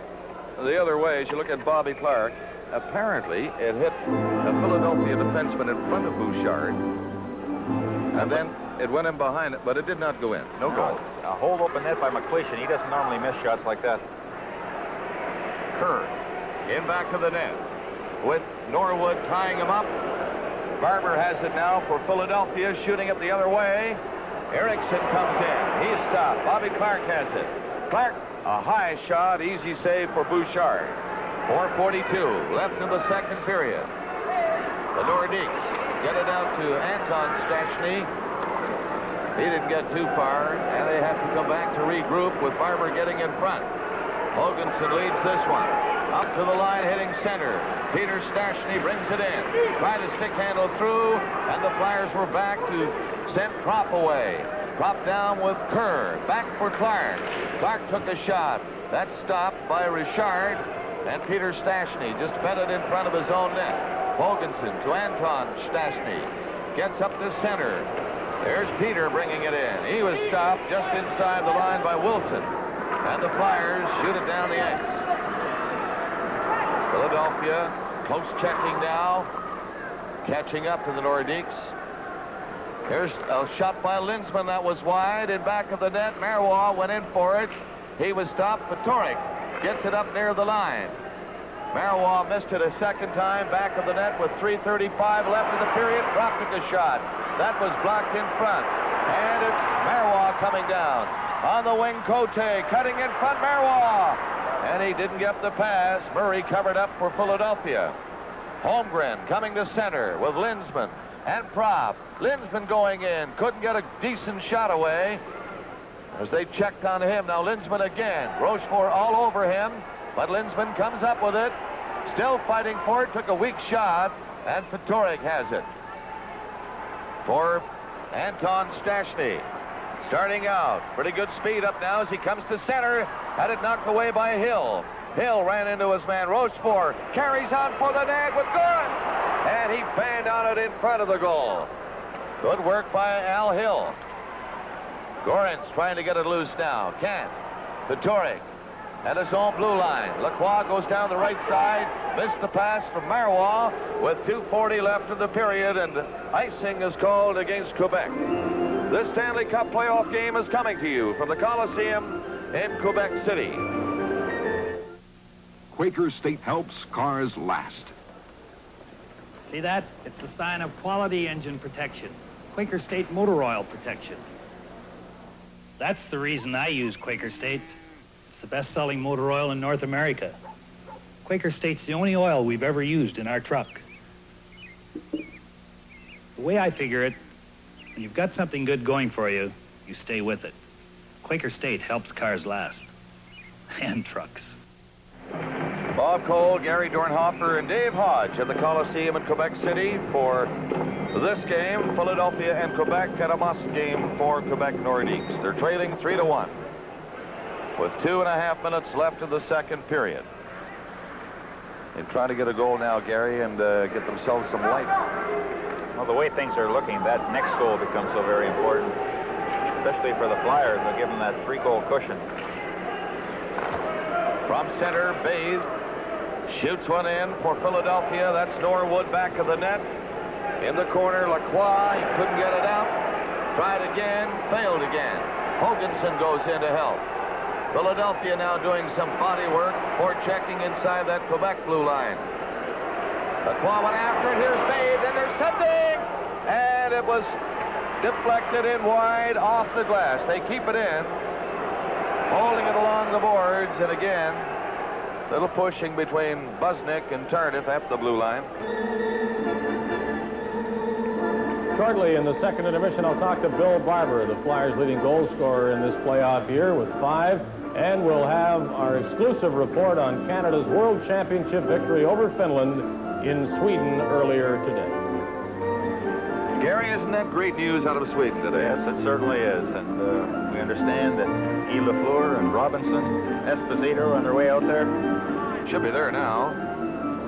B: the other way, as you look at Bobby Clark, apparently it hit a Philadelphia defenseman in front of Bouchard. And then it went in behind it, but it did not go in. No goal.
C: A hold open net by McCleishan. He doesn't normally miss shots like that.
B: Kerr in back of the net with Norwood tying him up. Barber has it now for Philadelphia, shooting it the other way. Erickson comes in. He's stopped. Bobby Clark has it. Clark, a high shot, easy save for Bouchard. 4:42 left in the second period. The Nordiques get it out to Anton Stachny. He didn't get too far, and they have to come back to regroup with Barber getting in front. Hoganson leads this one. Up to the line, hitting center. Peter Stachny brings it in. Tried to stick handle through, and the Flyers were back to send Propp away. Propp down with Kerr. Back for Clark. Clark took a shot. That's stopped by Richard, and Peter Stachny just fed it in front of his own net. Hoganson to Anton Stachny. Gets up to center. There's Peter bringing it in. He was stopped just inside the line by Wilson. And the Flyers shoot it down the ice. Philadelphia, close checking now. Catching up to the Nordiques. Here's a shot by Lindsman that was wide in back of the net. Marois went in for it. He was stopped. Patoric gets it up near the line. Marois missed it a second time back of the net with 3:35 left in the period. Propp took a shot. That was blocked in front. And it's Marois coming down. On the wing, Cote cutting in front, Marois. And he didn't get the pass. Murray covered up for Philadelphia. Holmgren coming to center with Lindsman and Propp. Lindsman going in. Couldn't get a decent shot away as they checked on him. Now Lindsman again. Rochefort all over him. But Lindsman comes up with it. Still fighting for it. Took a weak shot. And Patoric has it. For Anton Stachny. Starting out. Pretty good speed up now as he comes to center. Had it knocked away by Hill. Hill ran into his man Rochefort. Carries on for the net with Gorans. And he fanned on it in front of the goal. Good work by Al Hill. Gorans trying to get it loose now. Can't. Patoric at his own blue line. Lacroix goes down the right side. Missed the pass from Marois with 2:40 left in the period, and icing is called against Quebec. This Stanley Cup playoff game is coming to you from the Coliseum in Quebec City.
L: Quaker State helps cars last.
G: See that? It's the sign of quality engine protection. Quaker State motor oil protection. That's the reason I use Quaker State. It's the best-selling motor oil in North America. Quaker State's the only oil we've ever used in our truck. The way I figure it, when you've got something good going for you, you stay with it. Quaker State helps cars last. And trucks.
B: Bob Cole, Gary Dornhofer, and Dave Hodge at the Coliseum in Quebec City for this game. Philadelphia and Quebec, and a must game for Quebec Nordiques. They're trailing 3-1 with 2.5 minutes left in the second period. They try to get a goal now, Gary, and get themselves some life.
C: Well, the way things are looking, that next goal becomes so very important, especially for the Flyers. They'll give them that 3-goal cushion.
B: From center, Bathe shoots one in for Philadelphia. That's Norwood back of the net. In the corner, Lacroix, he couldn't get it out. Tried again, failed again. Hoganson goes in to help. Philadelphia now doing some body work for checking inside that Quebec blue line. Lacroix went after it. Here's Bathe, and there's something! And it was deflected in wide off the glass. They keep it in. Holding it along the boards, and again, little pushing between Busnick and Tardif at the blue line.
A: Shortly in the second intermission, I'll talk to Bill Barber, the Flyers' leading goal scorer in this playoff year with 5, and we'll have our exclusive report on Canada's World Championship victory over Finland in Sweden earlier today.
B: Gary, isn't that great news out of Sweden today?
C: Yes, it certainly is, and we understand that Guy Lafleur and Robinson, Esposito on their way out there.
B: Should be there now.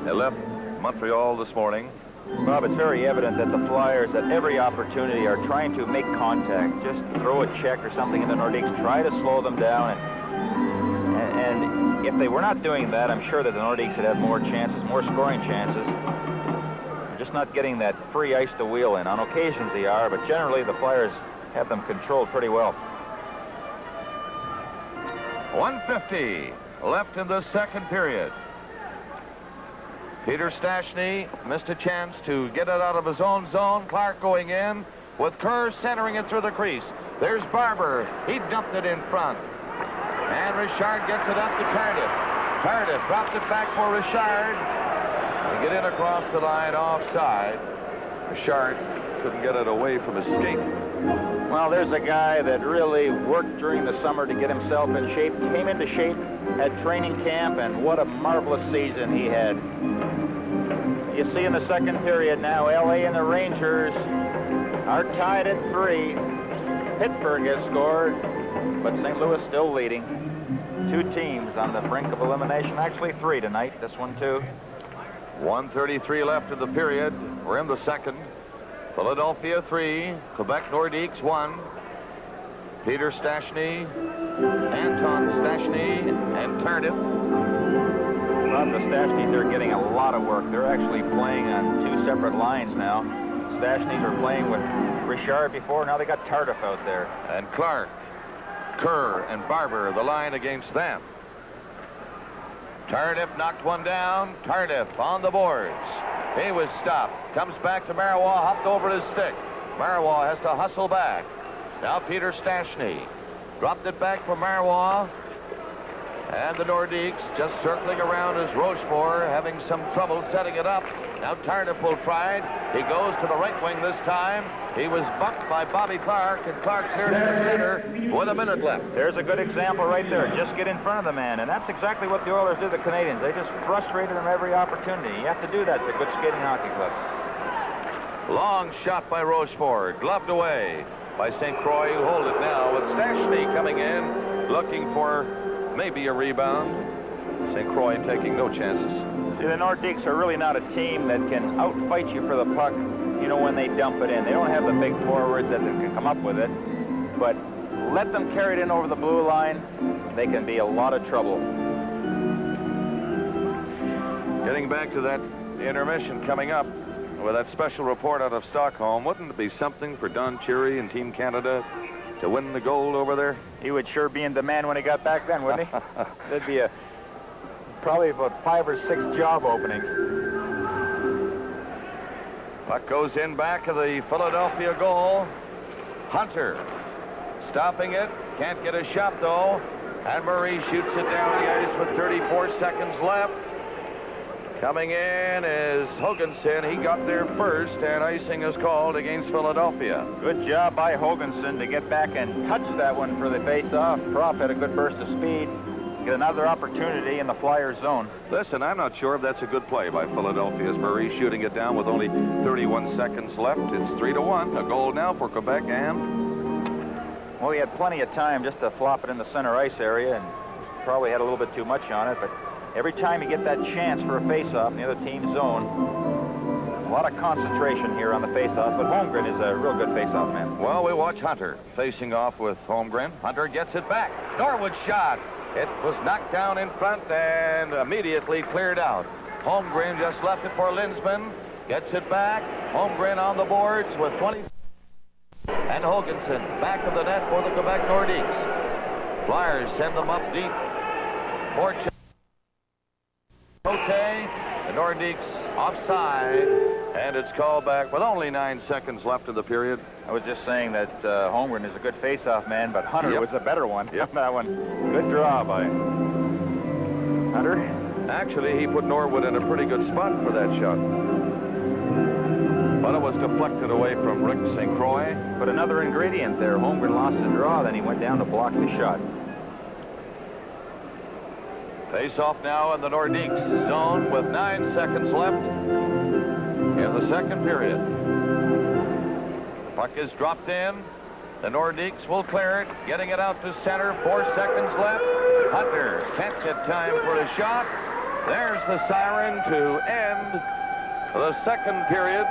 B: They left Montreal this morning.
C: Bob, it's very evident that the Flyers at every opportunity are trying to make contact. Just throw a check or something in the Nordiques, try to slow them down. And if they were not doing that, I'm sure that the Nordiques would have more chances, more scoring chances. They're just not getting that free ice to wheel in. On occasions they are, but generally the Flyers have them controlled pretty well.
B: 1:50 left in the second period. Peter Stastny missed a chance to get it out of his own zone. Clark going in with Kerr centering it through the crease. There's Barber. He dumped it in front. And Richard gets it up to Tardif. Tardif dropped it back for Richard. To get in across the line offside. Richard couldn't get it away from his skate.
C: Well, there's a guy that really worked during the summer to get himself in shape, came into shape at training camp, and what a marvelous season he had. You see in the second period now, LA and the Rangers are tied at 3. Pittsburgh has scored, but St. Louis still leading. 2 teams on the brink of elimination, actually 3 tonight, this one too.
B: 1:33 left in the period. We're in the second. Philadelphia 3, Quebec Nordiques 1. Peter Stastny, Anton Stastny, and Tardif.
C: Well, the Stastnys, they're getting a lot of work. They're actually playing on 2 separate lines now. Stastnys were playing with Richard before. Now they got Tardif out there.
B: And Clark, Kerr, and Barber, the line against them. Tardif knocked one down. Tardif on the boards. He was stopped. Comes back to Marois, hopped over his stick. Marois has to hustle back. Now Peter Stastny dropped it back for Marois. And the Nordiques just circling around as Rochefort having some trouble setting it up. Now Tardif will try it. He goes to the right wing this time. He was bucked by Bobby Clark, and Clark cleared it to center with a minute left.
C: There's a good example right there. Just get in front of the man, and that's exactly what the Oilers did to the Canadians. They just frustrated them every opportunity. You have to do that to a good skating hockey club.
B: Long shot by Rochefort, gloved away by St. Croix, who hold it now with Stastny coming in, looking for maybe a rebound. St. Croix taking no chances.
C: See, the Nordiques are really not a team that can outfight you for the puck, you know, when they dump it in. They don't have the big forwards that can come up with it, but let them carry it in over the blue line. They can be a lot of trouble.
B: Getting back to that intermission coming up with that special report out of Stockholm, wouldn't it be something for Don Cherry and Team Canada to win the gold over there?
C: He would sure be in demand when he got back then, wouldn't he? There'd be probably about 5 or 6 job openings.
B: Puck goes in back of the Philadelphia goal. Hunter stopping it. Can't get a shot, though. And Murray shoots it down the ice with 34 seconds left. Coming in is Hoganson. He got there first, and icing is called against Philadelphia.
C: Good job by Hoganson to get back and touch that one for the face-off. Propp had a good burst of speed. Get another opportunity in the Flyers zone.
B: Listen, I'm not sure if that's a good play by Philadelphia's Murray, shooting it down with only 31 seconds left. It's 3-1. A goal now for Quebec, and
C: well, he had plenty of time just to flop it in the center ice area, and probably had a little bit too much on it, but every time you get that chance for a face-off in the other team's zone, a lot of concentration here on the face-off, but Holmgren is a real good face-off man.
B: Well, we watch Hunter facing off with Holmgren. Hunter gets it back. Norwood shot. It was knocked down in front and immediately cleared out. Holmgren just left it for Linsman. Gets it back. Holmgren on the boards with 20. And Hoganson back of the net for the Quebec Nordiques. Flyers send them up deep. Fortune. Cote, the Nordiques offside, and it's called back with only 9 seconds left in the period.
C: I was just saying that Holmgren is a good face-off man, but Hunter was a better one.
B: Yep.
C: That one, good draw by Hunter.
B: Actually, he put Norwood in a pretty good spot for that shot. But it was deflected away from Rick St. Croix.
C: But another ingredient there. Holmgren lost the draw, then he went down to block the shot.
B: Face off now in the Nordiques zone with 9 seconds left in the second period. Puck is dropped in. The Nordiques will clear it, getting it out to center. 4 seconds left. Hunter can't get time for a shot. There's the siren to end the second period.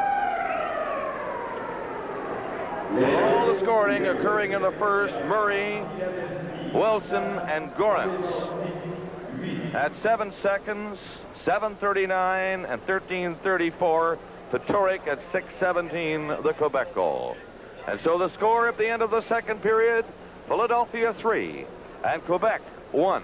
B: All the scoring occurring in the first. Murray, Wilson, and Gorentz. at 7 seconds, 7:39 and 13:34. Peturic at 6:17, the Quebec goal. And so the score at the end of the second period, Philadelphia 3 and Quebec 1.